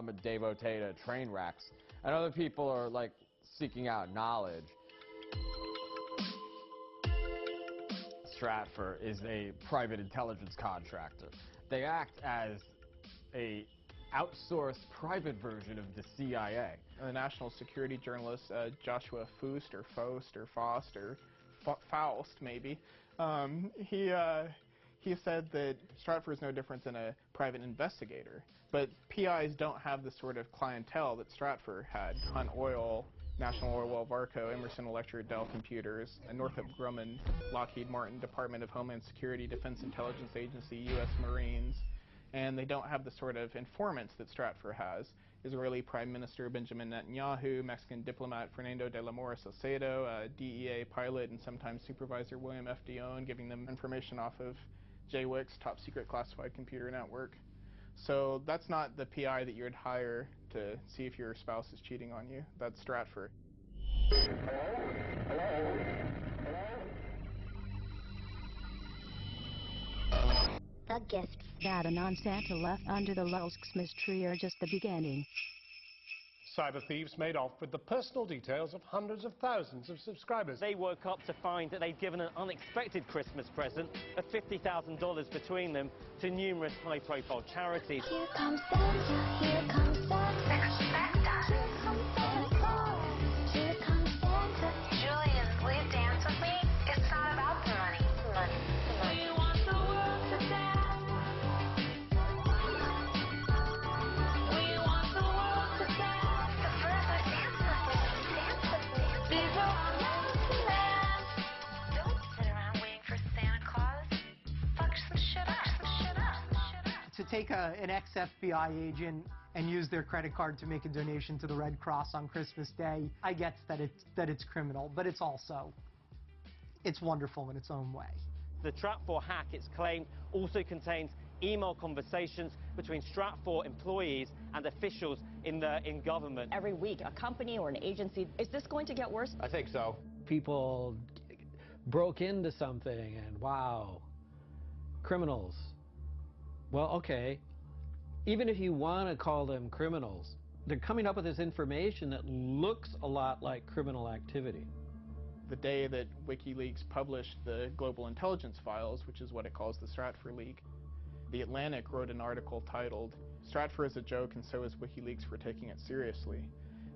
a devotee to train wrecks. And other people are, like, seeking out knowledge. Stratfor is a private intelligence contractor. They act as a outsourced private version of the CIA. The national security journalist Joshua Faust or Faust maybe, he said that Stratfor is no different than a private investigator, but PIs don't have the sort of clientele that Stratfor had. Hunt Oil, National Oilwell Varco, Emerson Electric, Dell Computers, Northrop Grumman, Lockheed Martin, Department of Homeland Security, Defense Intelligence Agency, U.S. Marines, and they don't have the sort of informants that Stratfor has. Israeli Prime Minister Benjamin Netanyahu, Mexican diplomat Fernando de la Mora Salcedo, DEA pilot and sometimes supervisor William F. Dion, giving them information off of JWIC's top secret classified computer network. So that's not the PI that you would hire to see if your spouse is cheating on you. That's Stratfor. The gifts that a non-Santa left under the Christmas tree are just the beginning. Cyber thieves made off with the personal details of hundreds of thousands of subscribers. They woke up to find that they'd given an unexpected Christmas present of $50,000 between them to numerous high-profile charities. Here comes Santa, here comes Santa. Expect us. Here comes Santa Claus, here comes Santa. Julian, please dance with me. It's not about the money. We want the world to dance. We want the world to dance. The first Santa dance. These are all dance. Don't sit around waiting for Santa Claus. Fuck some shit up. To take an ex-FBI agent and use their credit card to make a donation to the Red Cross on Christmas Day, I get that it's criminal, but it's wonderful in its own way. The Stratfor hack, it's claimed, also contains email conversations between Stratfor employees and officials in government. Every week, a company or an agency, is this going to get worse? I think so. People broke into something and wow, criminals. Well, okay, even if you want to call them criminals, they're coming up with this information that looks a lot like criminal activity. The day that WikiLeaks published the global intelligence files, which is what it calls the Stratfor leak, The Atlantic wrote an article titled, "Stratfor is a joke and so is WikiLeaks for taking it seriously."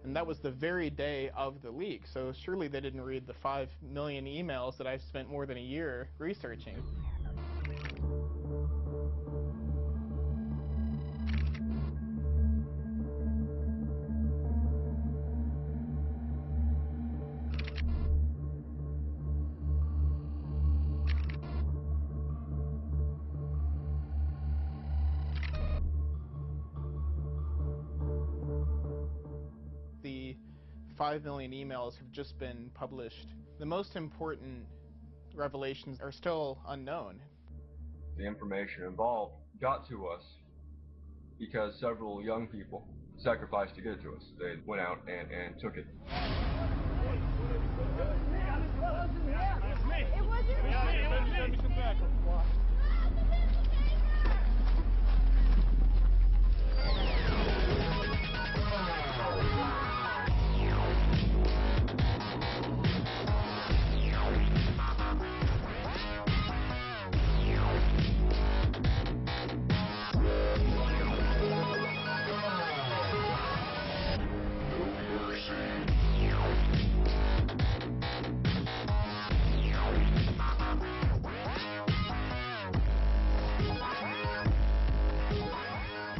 And that was the very day of the leak, so surely they didn't read the 5 million emails that I've spent more than a year researching. The 5 million emails have just been published. The most important revelations are still unknown. The information involved got to us because several young people sacrificed to get it to us. They went out and took it. It wasn't me.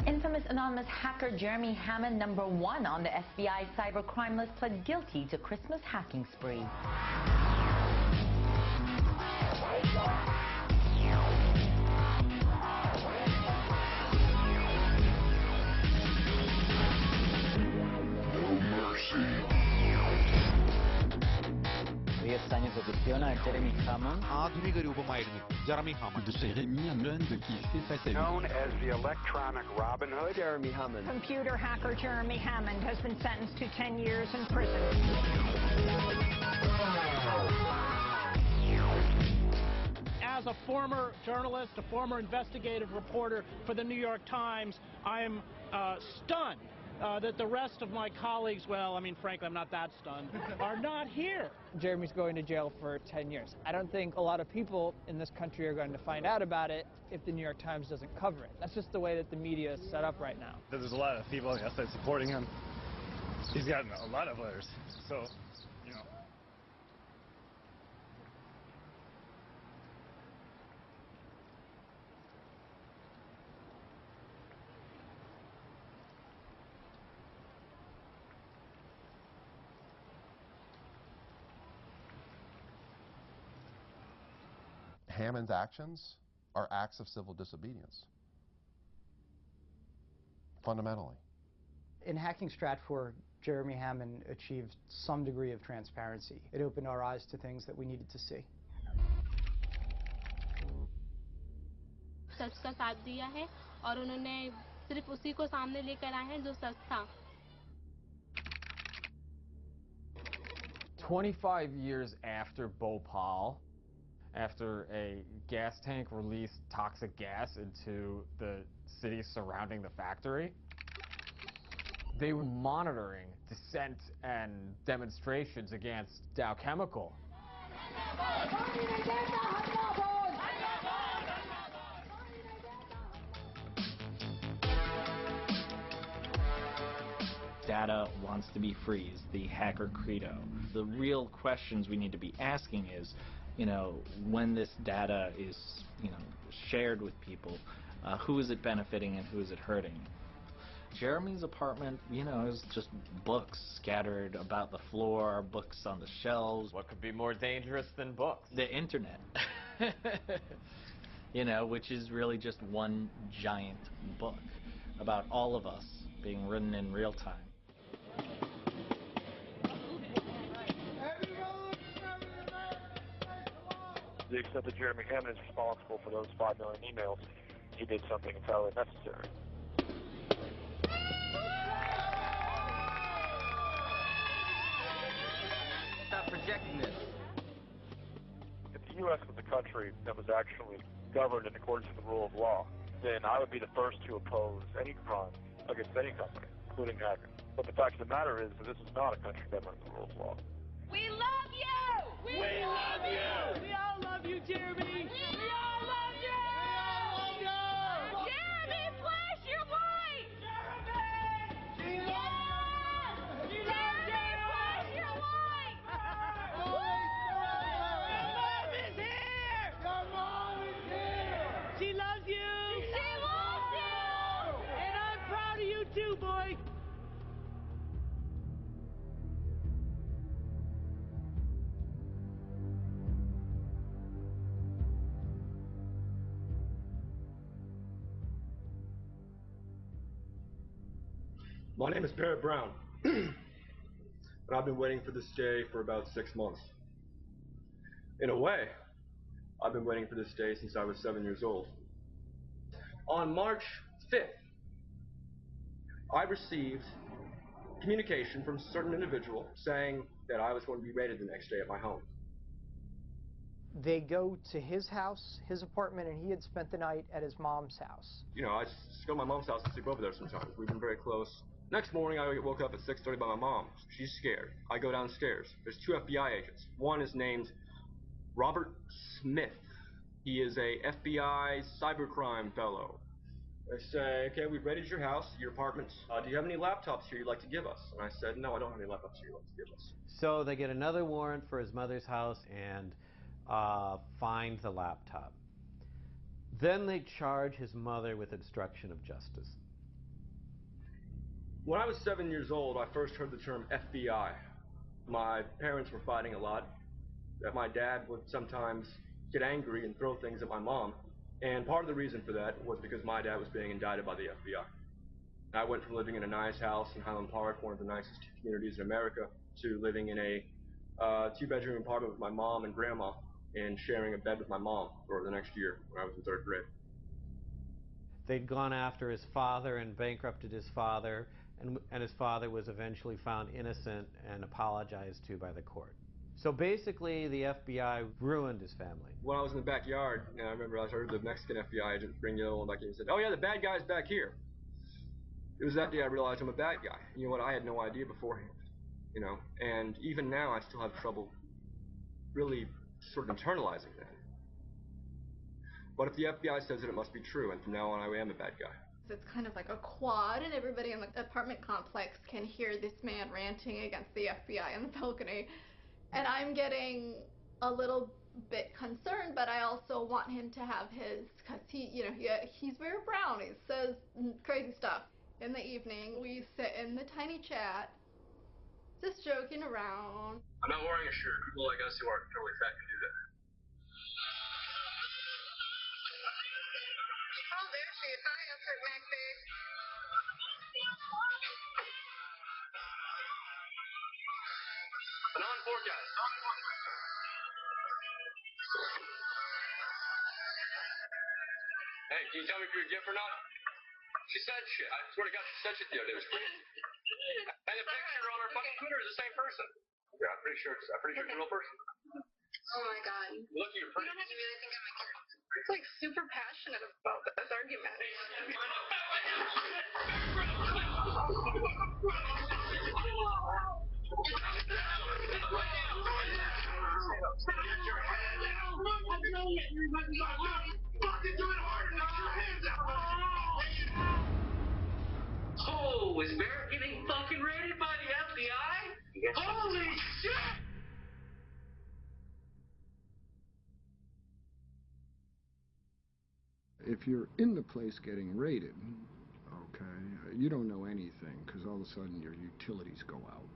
Infamous anonymous hacker Jeremy Hammond, #1 on the FBI cybercrime list, pled guilty to Christmas hacking spree. Jeremy Hammond. Known as the electronic Robin Hood, Jeremy Hammond. Computer hacker Jeremy Hammond has been sentenced to 10 years in prison. As a former journalist, a former investigative reporter for the New York Times, I'm stunned that the rest of my colleagues, well, I mean, frankly, I'm not that stunned, are not here. Jeremy's going to jail for 10 years. I don't think a lot of people in this country are going to find out about it if the New York Times doesn't cover it. That's just the way that the media is set up right now. There's a lot of people on the outside supporting him. He's gotten a lot of letters, so, you know. Hammond's actions are acts of civil disobedience, fundamentally. In hacking Stratfor, Jeremy Hammond achieved some degree of transparency. It opened our eyes to things that we needed to see. सच का साथ दिया है और उन्होंने सिर्फ उसी को सामने लेकर आए हैं जो सच था। 25 years after Bhopal, after a gas tank released toxic gas into the cities surrounding the factory, they were monitoring dissent and demonstrations against Dow Chemical. Data wants to be free is the hacker credo. The real questions we need to be asking is, when this data is, shared with people, who is it benefiting and who is it hurting? Jeremy's apartment, is just books scattered about the floor, books on the shelves. What could be more dangerous than books? The internet. Which is really just one giant book about all of us being written in real time. To the extent that Jeremy Hammond is responsible for those 5 million emails, he did something entirely necessary. Stop projecting this. If the U.S. was a country that was actually governed in accordance with the rule of law, then I would be the first to oppose any crime against any company, including hacking. But the fact of the matter is that this is not a country governed by the rule of law. We love you! We love you! We all love you, Jeremy! We all love you! We all love you! Jeremy, flash your light! Jeremy! Yes! Jeremy, flash your light! Your mom is here! Your mom is here! She loves you! She loves you! And I'm proud of you too, boy! My name is Barrett Brown, and I've been waiting for this day for about 6 months. In a way, I've been waiting for this day since I was 7 years old. On March 5th, I received communication from a certain individual saying that I was going to be raided the next day at my home. They go to his house, his apartment, and he had spent the night at his mom's house. I just go to my mom's house and sleep over there sometimes. We've been very close. Next morning, I woke up at 6:30 by my mom. She's scared. I go downstairs. There's 2 FBI agents. One is named Robert Smith. He is a FBI cybercrime fellow. They say, okay, we've raided your house, your apartment. Do you have any laptops here you'd like to give us? And I said, no, I don't have any laptops here you'd like to give us. So they get another warrant for his mother's house and find the laptop. Then they charge his mother with obstruction of justice. When I was 7 years old, I first heard the term FBI. My parents were fighting a lot. My dad would sometimes get angry and throw things at my mom. And part of the reason for that was because my dad was being indicted by the FBI. I went from living in a nice house in Highland Park, one of the nicest communities in America, to living in a 2-bedroom apartment with my mom and grandma and sharing a bed with my mom for the next year when I was in 3rd grade. They'd gone after his father and bankrupted his father, and his father was eventually found innocent and apologized to by the court. So basically, the FBI ruined his family. When I was in the backyard, I remember I heard the Mexican FBI agent bring the other one back in and said, oh yeah, the bad guy's back here. It was that day I realized I'm a bad guy. You know what, I had no idea beforehand. And even now I still have trouble really sort of internalizing that. But if the FBI says it, it must be true, and from now on I am a bad guy. It's kind of like a quad, and everybody in the apartment complex can hear this man ranting against the FBI on the balcony. And I'm getting a little bit concerned, but I also want him to have his, because he's very brown. He says crazy stuff. In the evening, we sit in the tiny chat, just joking around. I'm not wearing a shirt. People like us who aren't totally fat can do that. Oh, there she is. Hi, Upper Maxie. An on forecast. Hey, can you tell me if you're a gift or not? She said shit. I swear to God, she said shit the other day. It was crazy. And the picture on her fucking Twitter is the same person. Yeah, I'm pretty sure it's a real person. Oh my god. Look at your You don't have to really think I'm it's like super passionate about this argument. Oh, is Barrett getting fucking raided by the FBI? Holy shit! If you're in the place getting raided, okay, you don't know anything because all of a sudden your utilities go out.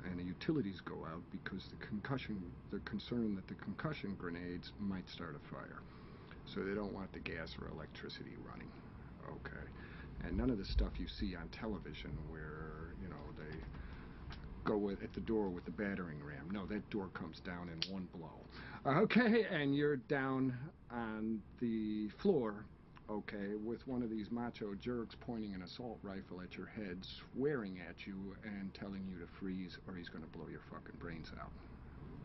And the utilities go out because they're concerned that the concussion grenades might start a fire. So they don't want the gas or electricity running, okay? And none of the stuff you see on television where, you know, they go at the door with the battering ram. No, that door comes down in one blow. Okay, and you're down on the floor, okay, with one of these macho jerks pointing an assault rifle at your head, swearing at you and telling you to freeze or he's going to blow your fucking brains out.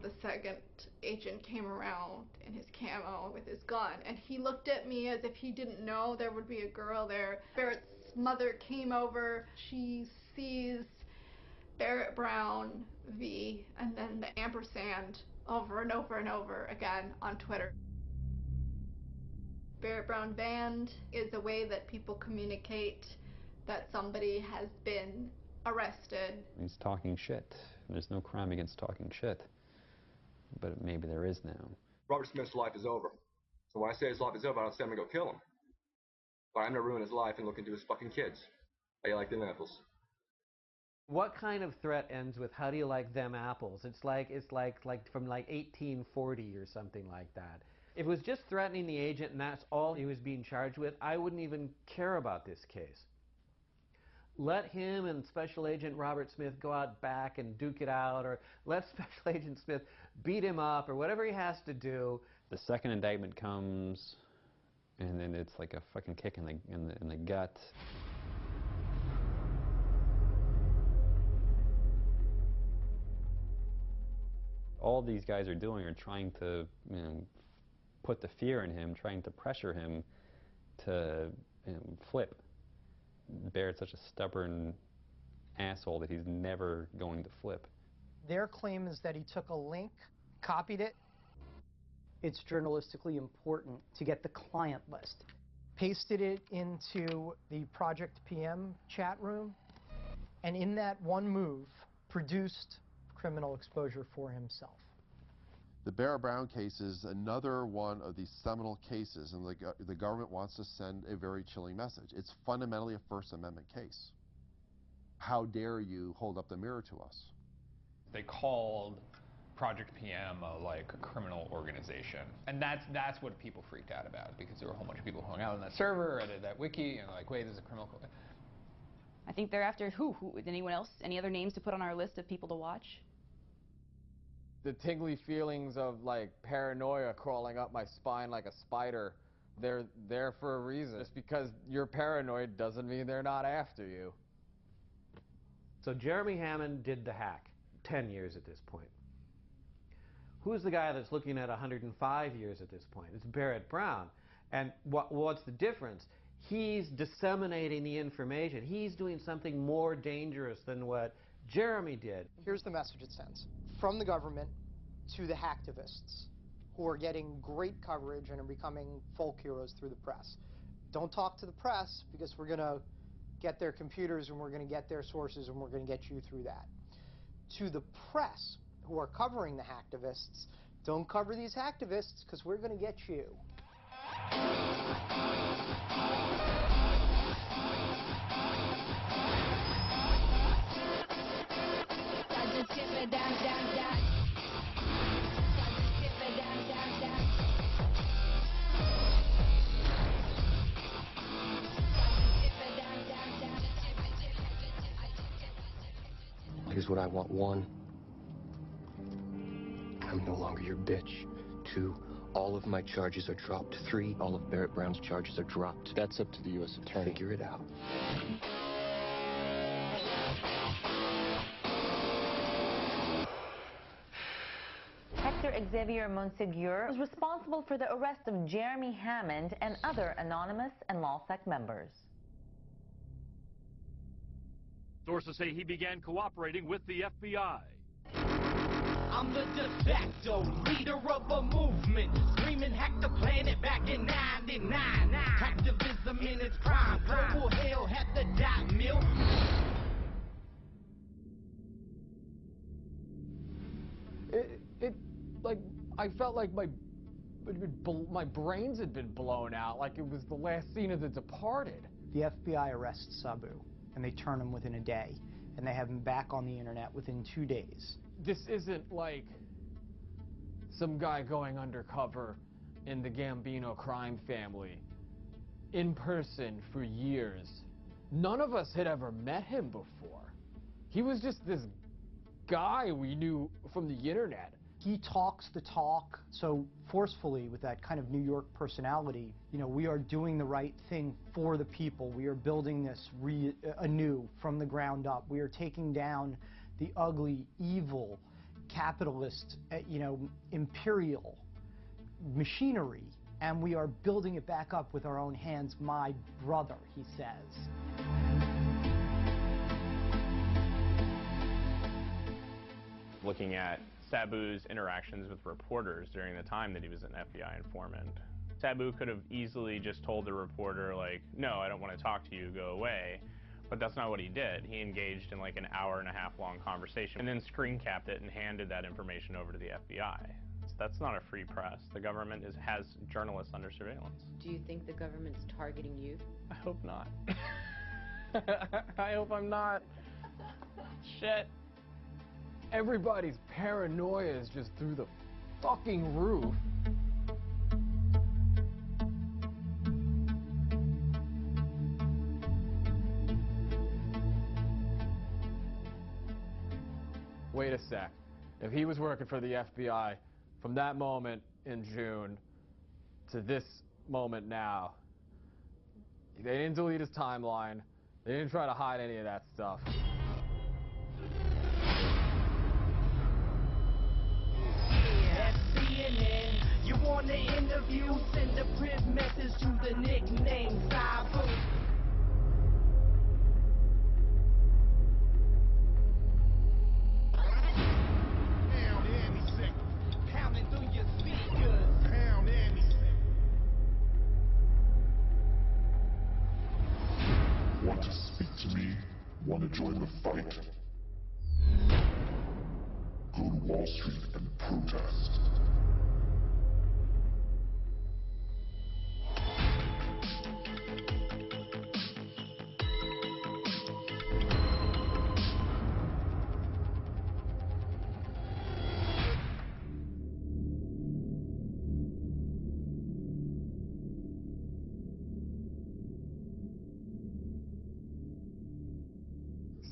The second agent came around in his camo with his gun, and he looked at me as if he didn't know there would be a girl there. Barrett's mother came over. She sees Barrett Brown V and then the ampersand over and over and over again on Twitter. Barrett Brown banned is a way that people communicate that somebody has been arrested. He's talking shit. There's no crime against talking shit. But maybe there is now. Robert Smith's life is over. So when I say his life is over, I don't say I'm gonna go kill him. But I'm gonna ruin his life and look into his fucking kids. How you like them apples? What kind of threat ends with "How do you like them apples"? It's like from like 1840 or something like that. If it was just threatening the agent and that's all he was being charged with, I wouldn't even care about this case. Let him and Special Agent Robert Smith go out back and duke it out, or let Special Agent Smith beat him up, or whatever he has to do. The second indictment comes, and then it's like a fucking kick in the gut. All these guys are doing are trying to, you know, put the fear in him, trying to pressure him to, you know, flip. Barrett's such a stubborn asshole that he's never going to flip. Their claim is that he took a link, copied it. It's journalistically important to get the client list. Pasted it into the Project PM chat room, and in that one move, produced criminal exposure for himself. The Barrett Brown case is another one of these seminal cases, and the government wants to send a very chilling message. It's fundamentally a First Amendment case. How dare you hold up the mirror to us? They called Project PM like a criminal organization, and that's what people freaked out about, because there were a whole bunch of people who hung out on that server, edited that wiki, and like, wait, there's a criminal. I think they're after who? Anyone else? Any other names to put on our list of people to watch? The tingly feelings of like paranoia crawling up my spine like a spider, they're there for a reason. Just because you're paranoid doesn't mean they're not after you. So Jeremy Hammond did the hack, 10 years at this point. Who's the guy that's looking at 105 years at this point? It's Barrett Brown. And what's the difference? He's disseminating the information. He's doing something more dangerous than what Jeremy did. Here's the message it sends from the government to the hacktivists who are getting great coverage and are becoming folk heroes through the press. Don't talk to the press, because we're going to get their computers and we're going to get their sources and we're going to get you through that. To the press who are covering the hacktivists, don't cover these hacktivists because we're going to get you. Here's what I want. 1, I'm no longer your bitch. 2, All of my charges are dropped. 3, all of Barrett Brown's charges are dropped. That's up to the U.S. Attorney. Figure it out. Hector Xavier Monsegur was responsible for the arrest of Jeremy Hammond and other anonymous and LawSec members. Sources say he began cooperating with the FBI. I'm the de facto leader of a movement, screaming hack the planet back in 99. Activism in its prime, global hell had the dot mill. Like, I felt like my brains had been blown out, like it was the last scene of The Departed. The FBI arrests Sabu, and they turn him within a day, and they have him back on the internet within 2 days. This isn't like some guy going undercover in the Gambino crime family in person for years. None of us had ever met him before. He was just this guy we knew from the internet. He talks the talk so forcefully with that kind of New York personality. You know, we are doing the right thing for the people. We are building this anew from the ground up. We are taking down the ugly, evil, capitalist, imperial machinery, and we are building it back up with our own hands, my brother, he says. Looking at Sabu's interactions with reporters during the time that he was an FBI informant. Sabu could have easily just told the reporter, like, no, I don't want to talk to you, go away. But that's not what he did. He engaged in like an hour-and-a-half long conversation and then screen capped it and handed that information over to the FBI. That's not a free press. The government has journalists under surveillance. Do you think the government's targeting you? I hope not. I hope I'm not. Shit. Everybody's paranoia is just through the fucking roof. Wait a sec. If he was working for the FBI from that moment in June to this moment now, they didn't delete his timeline. They didn't try to hide any of that stuff. You want the interview, send a print message to the nickname Sabu. Pound any sick, pounding through your speakers. Pound any sick. Want to speak to me? Want to join the fight? Go to Wall Street and protest.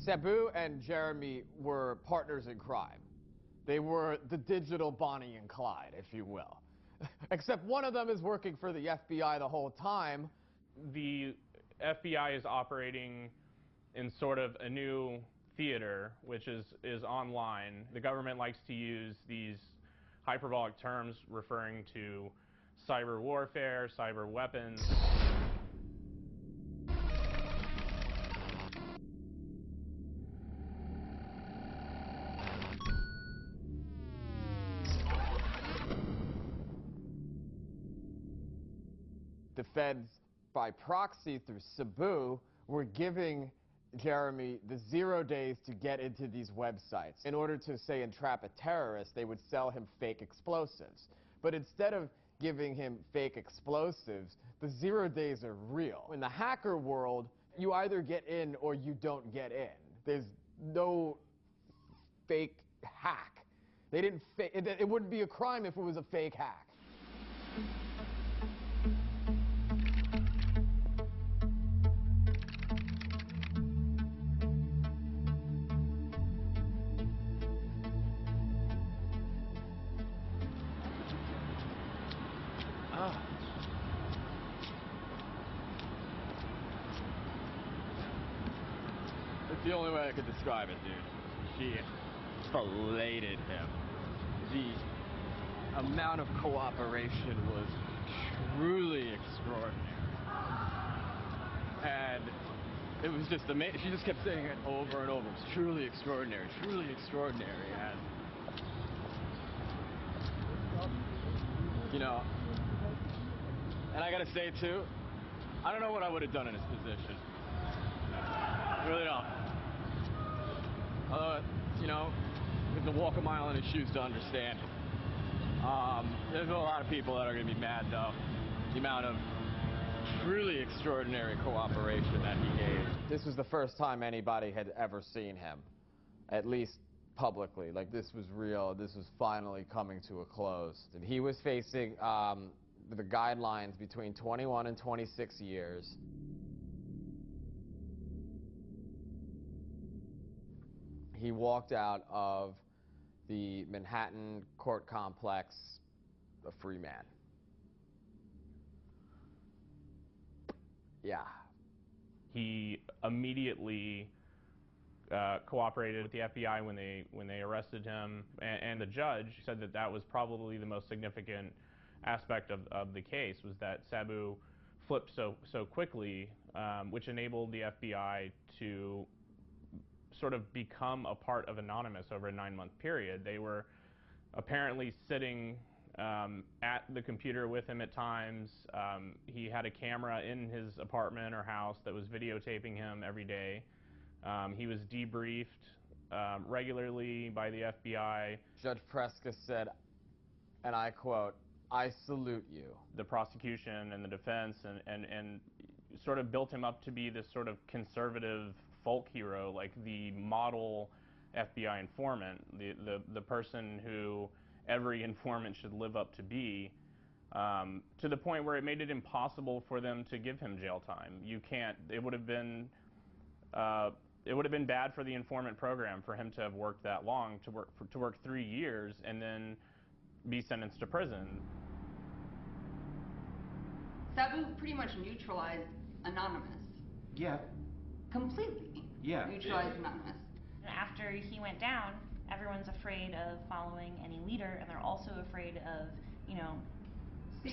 Sabu and Jeremy were partners in crime. They were the digital Bonnie and Clyde, if you will. Except one of them is working for the FBI the whole time. The FBI is operating in sort of a new theater, which is online. The government likes to use these hyperbolic terms referring to cyber warfare, cyber weapons. The feds, by proxy through Sabu, were giving Jeremy the 0 days to get into these websites. In order to, say, entrap a terrorist, they would sell him fake explosives. But instead of giving him fake explosives, the 0 days are real. In the hacker world, you either get in or you don't get in. There's no fake hack. They didn't it wouldn't be a crime if it was a fake hack. the only way I could describe it, dude. She filleted him. The amount of cooperation was truly extraordinary. And it was just amazing. She just kept saying it over and over. It was truly extraordinary, truly extraordinary. And, you know, and I gotta say too, I don't know what I would have done in his position. I really don't. Although, you know, you have to walk a mile in his shoes to understand it. There's a lot of people that are going to be mad, though. The amount of truly extraordinary cooperation that he gave. This was the first time anybody had ever seen him, at least publicly. Like, this was real. This was finally coming to a close. And he was facing the guidelines between 21 and 26 years. He walked out of the Manhattan court complex a free man. Yeah. He immediately cooperated with the FBI when they arrested him, and the judge said that that was probably the most significant aspect of the case, was that Sabu flipped so quickly, which enabled the FBI to sort of become a part of Anonymous over a 9-month period. They were apparently sitting at the computer with him at times. He had a camera in his apartment or house that was videotaping him every day. He was debriefed regularly by the FBI. Judge Preska said, and I quote, "I salute you." The prosecution and the defense and sort of built him up to be this sort of conservative folk hero, like the model FBI informant, the person who every informant should live up to be, to the point where it made it impossible for them to give him jail time. You can't. It would have been bad for the informant program for him to have worked that long, to work 3 years and then be sentenced to prison. Sabu pretty much neutralized Anonymous. Yeah. Completely. Yeah. Neutralized Anonymous. After he went down, everyone's afraid of following any leader, and they're also afraid of, you know,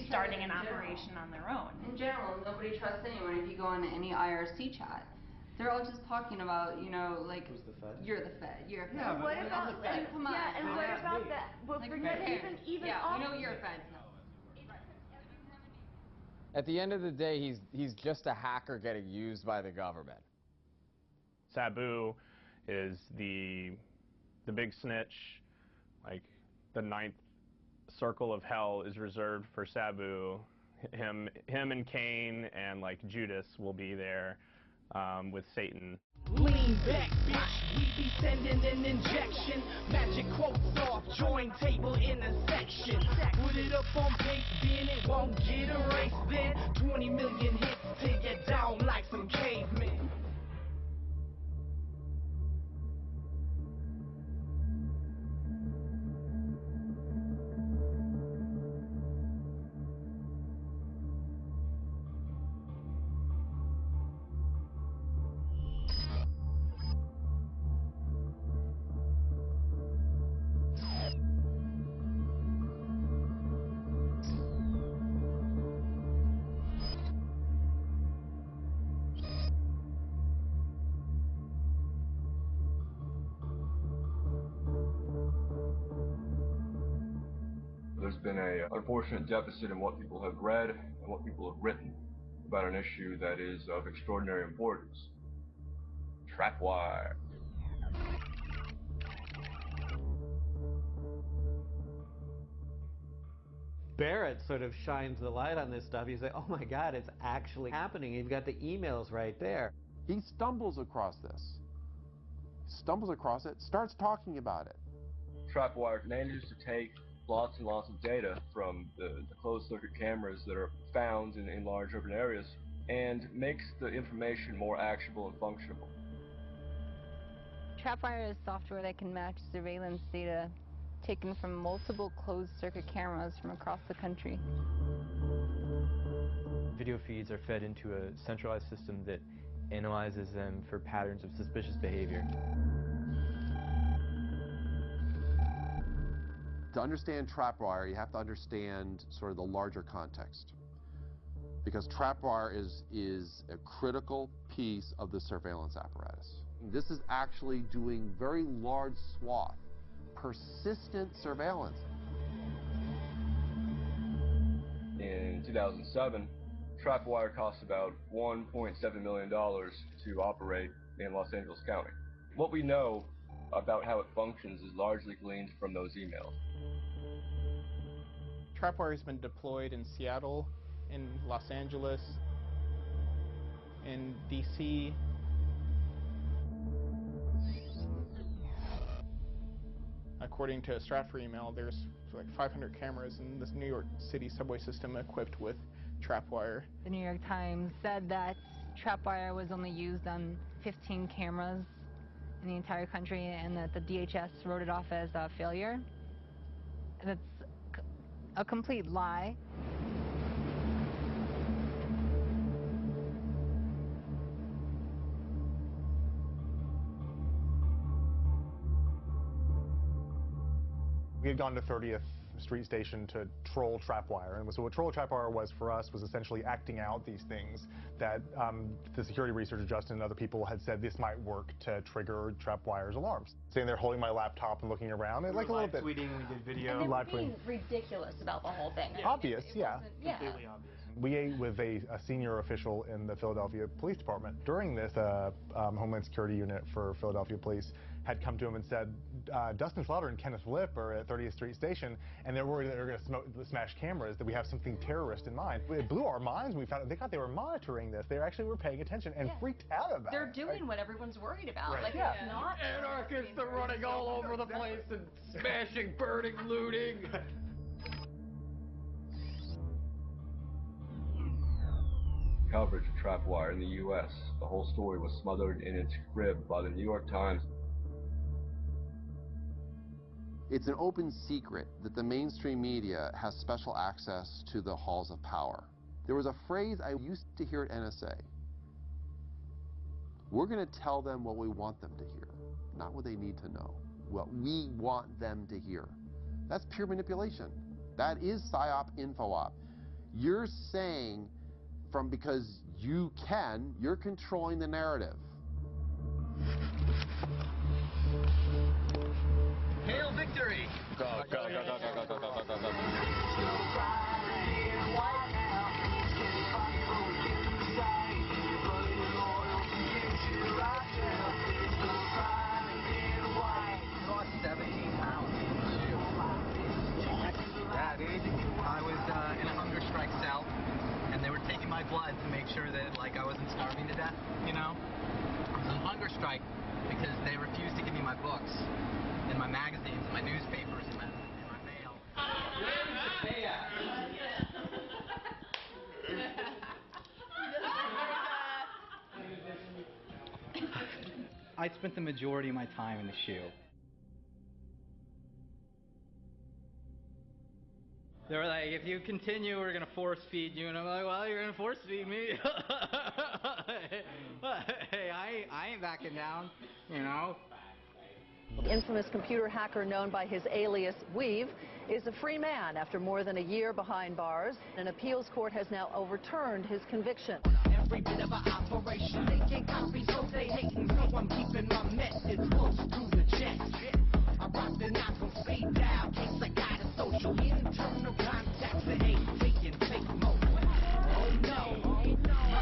starting an operation on their own. In general, nobody trusts anyone. If you go on any IRC chat, they're all just talking about, you know, like, Who's the Fed? You're the Fed. You're a Fed. Yeah, what about Fed? Come on. Yeah, and what about that? Well, Like, forget even yeah, off. we know you're a Fed. At the end of the day, he's just a hacker getting used by the government. Sabu is the big snitch. Like, the 9th circle of hell is reserved for Sabu. Him and Cain and like Judas will be there with Satan. Lean back, bitch, we be sending an injection. Magic quotes off, join table in a section. Put it up on base, then it won't get erased. Then 20 million hits till you're down like some cavemen. There's been an unfortunate deficit in what people have read and what people have written about an issue that is of extraordinary importance. Trapwire. Barrett sort of shines the light on this stuff. He's like, oh my God, it's actually happening. You've got the emails right there. He stumbles across this. Stumbles across it, starts talking about it. Trapwire manages to take lots and lots of data from the closed-circuit cameras that are found in large urban areas and makes the information more actionable and functional. Trapwire is software that can match surveillance data taken from multiple closed-circuit cameras from across the country. Video feeds are fed into a centralized system that analyzes them for patterns of suspicious behavior. To understand trapwire, you have to understand sort of the larger context. Because trapwire is a critical piece of the surveillance apparatus. This is actually doing very large swath, persistent surveillance. In 2007, trapwire cost about $1.7 million to operate in Los Angeles County. What we know about how it functions is largely gleaned from those emails. Trapwire has been deployed in Seattle, in Los Angeles, in DC. According to a Stratfor email, there's like 500 cameras in this New York City subway system equipped with trapwire. The New York Times said that trapwire was only used on 15 cameras in the entire country and that the DHS wrote it off as a failure. That's a complete lie. We had gone to 30th Street Station to troll trapwire, and so what troll trapwire was for us was essentially acting out these things that the security researcher Justin and other people had said this might work to trigger trapwire's alarms. Sitting there holding my laptop and looking around, and like a little bit. Tweeting, we did video. And they were being ridiculous about the whole thing. Obvious, yeah. Completely obvious. We ate with a senior official in the Philadelphia Police Department. During this, Homeland Security unit for Philadelphia Police had come to him and said, Dustin Slaughter and Kenneth Lip are at 30th Street Station, and they're worried that they're going to smash cameras, that we have something terrorist in mind. It blew our minds when we found out. They thought they were monitoring this. They actually were paying attention and freaked out about They're it. doing what everyone's worried about. Right. Like, Yeah. it's not Anarchists are running all over the place and smashing, burning, looting. Coverage of trapwire in the U.S. The whole story was smothered in its crib by the New York Times. It's an open secret that the mainstream media has special access to the halls of power. There was a phrase I used to hear at NSA. We're going to tell them what we want them to hear, not what they need to know. What we want them to hear. That's pure manipulation. That is PSYOP, info-op. You're saying because you can, you're controlling the narrative. Hail victory! Go, go, go, go, go, go, go, go, go. Lost 17 pounds. Yeah, dude. I was in a hunger strike cell, and they were taking my blood to make sure that, like, I wasn't starving to death, you know? I was on hunger strike because they refused to give me my books, and my magazines, and my newspapers, and my mail. I spent the majority of my time in the SHU. They were like, if you continue, we're going to force feed you. And I'm like, well, you're going to force feed me. Hey, I ain't backing down, you know. The infamous computer hacker known by his alias Weave is a free man after more than a year behind bars. An appeals court has now overturned his conviction. Every bit of an operation, they can't copy, so they hating. So I'm keeping my message close to the chest. I rock the knots on speed dial, case I got a social internal contacts that ain't taking fake mode. Oh no, my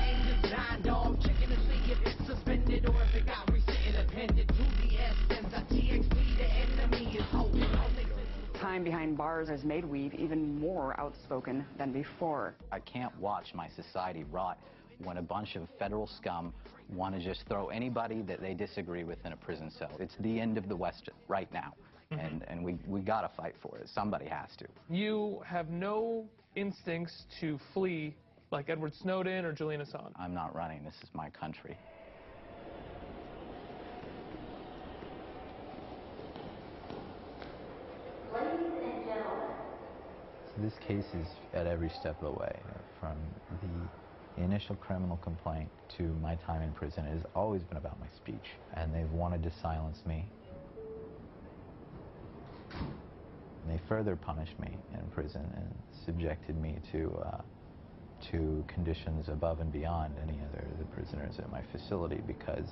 aim design dog, checking to see if it's suspended or if it got reset and appended to the essence. I TXT, the enemy is holding. Time behind bars has made Weave even more outspoken than before. I can't watch my society rot when a bunch of federal scum want to just throw anybody that they disagree with in a prison cell. It's the end of the West right now, and we got to fight for it. Somebody has to. You have no instincts to flee like Edward Snowden or Julian Assange. I'm not running. This is my country. Ladies and gentlemen. So this case is at every step of the way, from the The initial criminal complaint to my time in prison has always been about my speech, and they've wanted to silence me. And they further punished me in prison and subjected me to conditions above and beyond any other of the prisoners at my facility because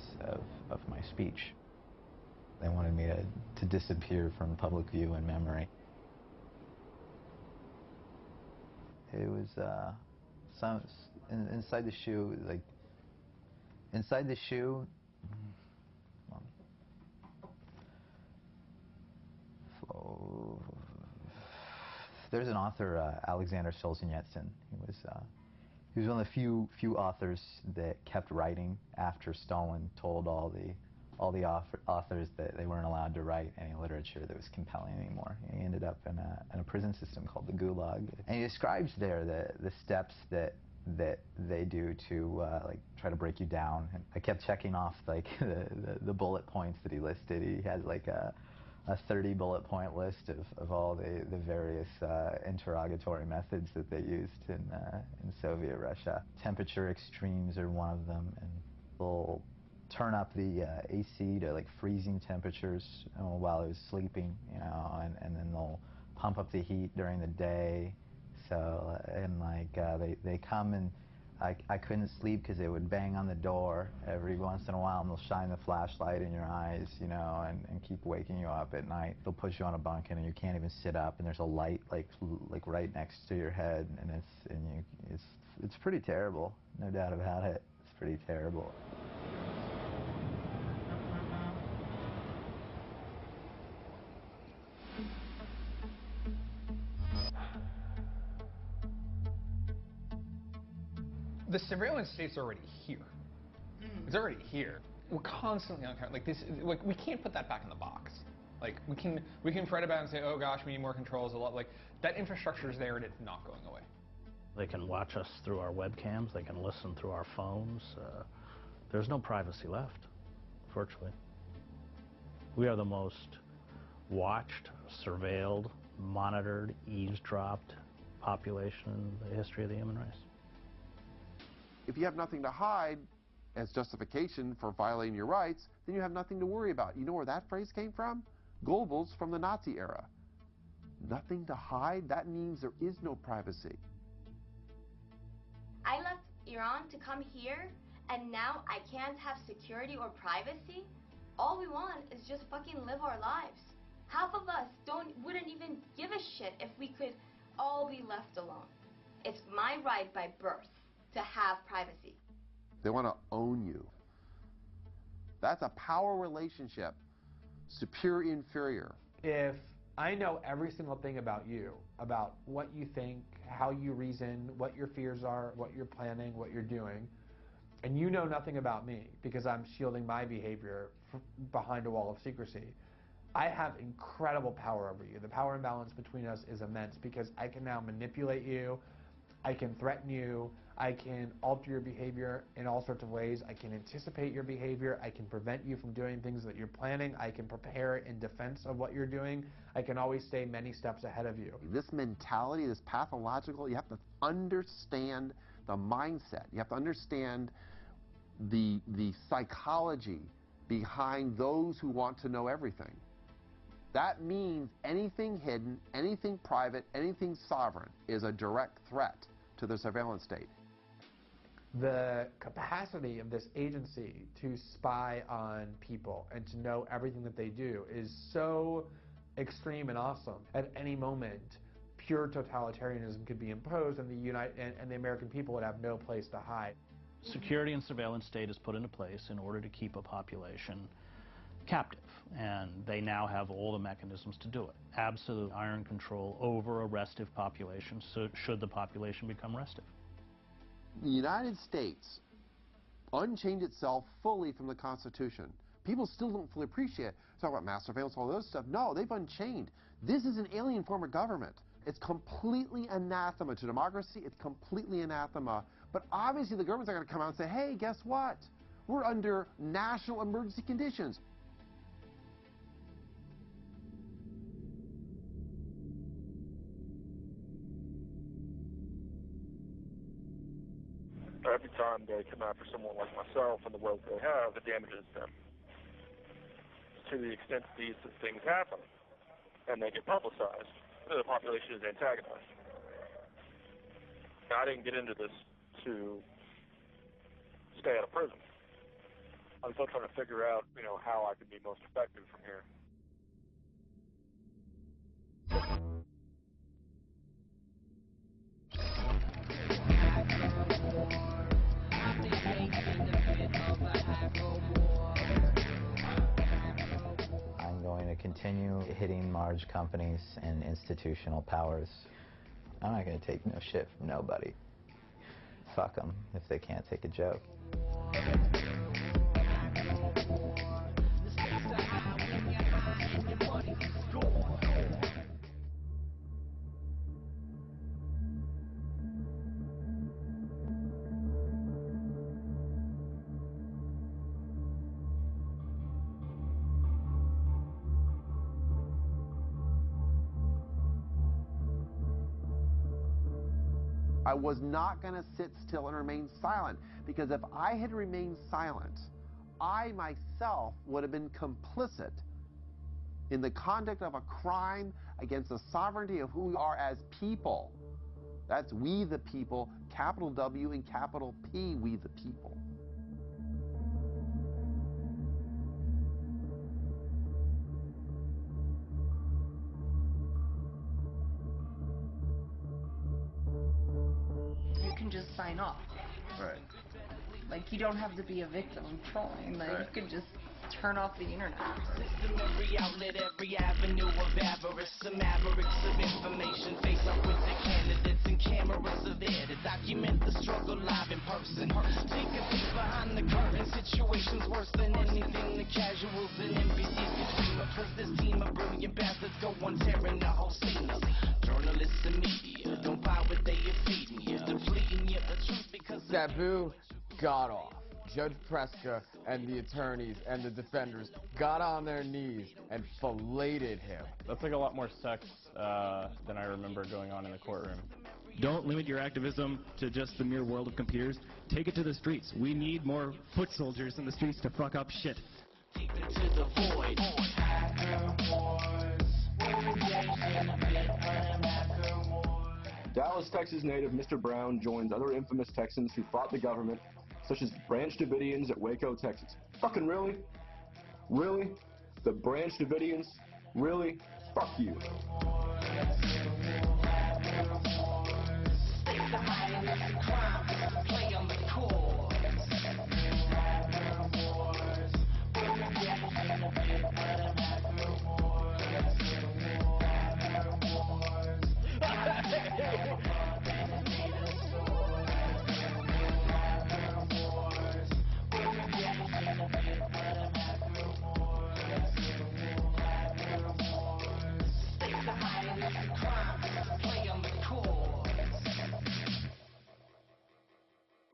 of my speech. They wanted me to disappear from public view and memory. It was inside the shoe, like inside the shoe. There's an author, Alexander Solzhenitsyn. He was one of the few authors that kept writing after Stalin told all the authors that they weren't allowed to write any literature that was compelling anymore. He ended up in a prison system called the Gulag, and he describes there the steps that they do to like try to break you down. And I kept checking off like the bullet points that he listed. He had like a 30 bullet point list of all the various interrogatory methods that they used in Soviet Russia. Temperature extremes are one of them, and they'll turn up the AC to like freezing temperatures while I was sleeping, you know, and then they'll pump up the heat during the day. So and like they come and I couldn't sleep because they would bang on the door every once in a while, and they'll shine the flashlight in your eyes, you know, and keep waking you up at night. They'll put you on a bunk and you can't even sit up, and there's a light like right next to your head, and it's pretty terrible, no doubt about it. It's pretty terrible. The surveillance state's already here. It's already here. We're constantly on like this. Like we can't put that back in the box. Like we can fret about it and say, oh gosh, we need more controls. A lot like that infrastructure is there and it's not going away. They can watch us through our webcams. They can listen through our phones. There's no privacy left, virtually. We are the most watched, surveilled, monitored, eavesdropped population in the history of the human race. If you have nothing to hide as justification for violating your rights, then you have nothing to worry about. You know where that phrase came from? Goebbels from the Nazi era. Nothing to hide? That means there is no privacy. I left Iran to come here, and now I can't have security or privacy? All we want is just fucking live our lives. Half of us wouldn't even give a shit if we could all be left alone. It's my right by birth to have privacy. They want to own you. That's a power relationship. Superior, inferior. If I know every single thing about you, about what you think, how you reason, what your fears are, what you're planning, what you're doing, and you know nothing about me because I'm shielding my behavior behind a wall of secrecy, I have incredible power over you. The power imbalance between us is immense because I can now manipulate you, I can threaten you, I can alter your behavior in all sorts of ways. I can anticipate your behavior. I can prevent you from doing things that you're planning. I can prepare in defense of what you're doing. I can always stay many steps ahead of you. This mentality, this pathological, you have to understand the mindset. You have to understand the psychology behind those who want to know everything. That means anything hidden, anything private, anything sovereign is a direct threat to the surveillance state. The capacity of this agency to spy on people and to know everything that they do is so extreme and awesome. At any moment, pure totalitarianism could be imposed, and the American people would have no place to hide. Security and surveillance state is put into place in order to keep a population captive, and they now have all the mechanisms to do it. Absolute iron control over a restive population, so should the population become restive. The United States unchained itself fully from the Constitution. People still don't fully appreciate it. Talk about mass surveillance, all those stuff. No, they've unchained. This is an alien form of government. It's completely anathema to democracy. It's completely anathema. But obviously the government's not going to come out and say, hey, guess what? We're under national emergency conditions. time they come after someone like myself and the wealth they have, it damages them. To the extent that these things happen and they get publicized, the population is antagonized. Now, I didn't get into this to stay out of prison. I'm still trying to figure out, how I can be most effective from here. I'm going to continue hitting large companies and institutional powers. I'm not going to take no shit from nobody. Fuck them if they can't take a joke. I was not going to sit still and remain silent, because if I had remained silent, I myself would have been complicit in the conduct of a crime against the sovereignty of who we are as people. That's we the people, capital W and capital P, we the people. Just sign off. Right. Like, you don't have to be a victim of trolling. Like, you can just turn off the internet. Every outlet, every avenue of avarice, some mavericks of information face up with the candidates, and cameras are there to document the struggle live in person. Take a peek behind the curtain, situations worse than anything the casuals and NBCs can dream of. Plus this team of brilliant bastards go on tearing the whole scene up. Journalists and media don't buy what they are feeding you, depleting you the truth because Sabu got off. Judge Preska and the attorneys and the defenders got on their knees and filleted him. That's like a lot more sex than I remember going on in the courtroom. Don't limit your activism to just the mere world of computers. Take it to the streets. We need more foot soldiers in the streets to fuck up shit. deep into the void. Dallas, Texas native Mr. Brown joins other infamous Texans who fought the government, such as Branch Davidians at Waco, Texas. Fucking really? Really? The Branch Davidians? Really? Fuck you. Play on the core. Play on the core.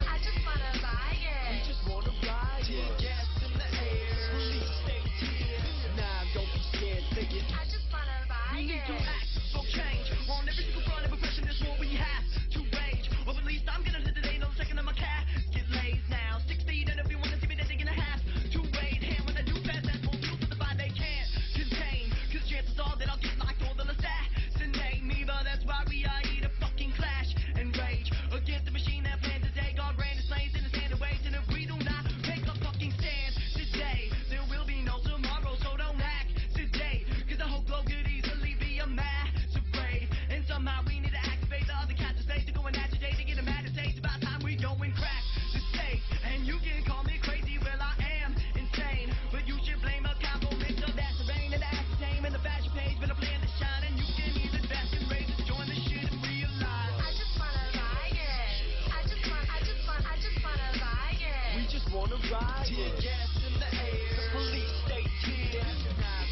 I just wanna ride it. We just wanna ride it. Gas in the air. Police stay here. Nah, don't be scared, say it. I just wanna ride We need to it. act for change. On every single front of oppression, this war we have to rage. Or at least I'm gonna live today, no second of my cat. Get laid now. 6 feet, and if you wanna see me, then they're gonna have to raid. And when I do pass that full view to the vibe they can't contain. Cause chances are that I'll get locked or they'll assassinate me. But that's why we are here to fucking clash and rage against the machine that plans to take our brand and slaves in the stand and waste. And if we do not make a fucking stand today, there will be no tomorrow, so don't act today. Cause the whole globe could easily be a massive brave. And somehow we need to activate the other cats of space to go and agitate to get them mad to say it's about time we go and crack the safe. And you can call me crazy, well I am insane, but you should blame a compliment of that terrain and the ascertain and the fashion page, but I'm playing the shine and you can either best and rage to join the shit and realize. I just wanna ride it. I just wanna ride it. We just wanna ride it. Gas in the air. Police stay here.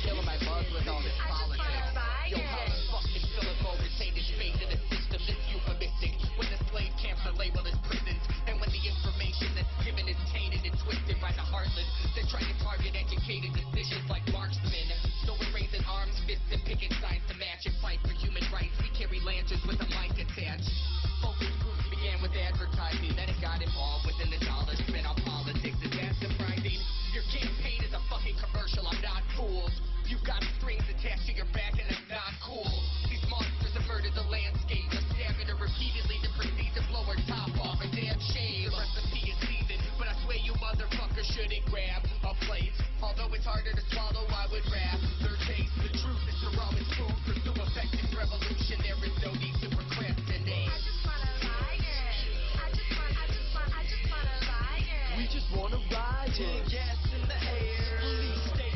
Killing my buzz with all this politics. Yo, how the fucking authoritative faith in the system is euphemistic. When the slave camps are labeled as prisons, and when the information that's given is tainted and twisted by the heartless that try to target educated decisions like marksmen. So we're raising arms, fists, and picket signs to match and fight for human rights. We carry lanterns with a mic attached. Focus groups began with advertising, then it got involved with an riders. Tear gas in the air. Police stay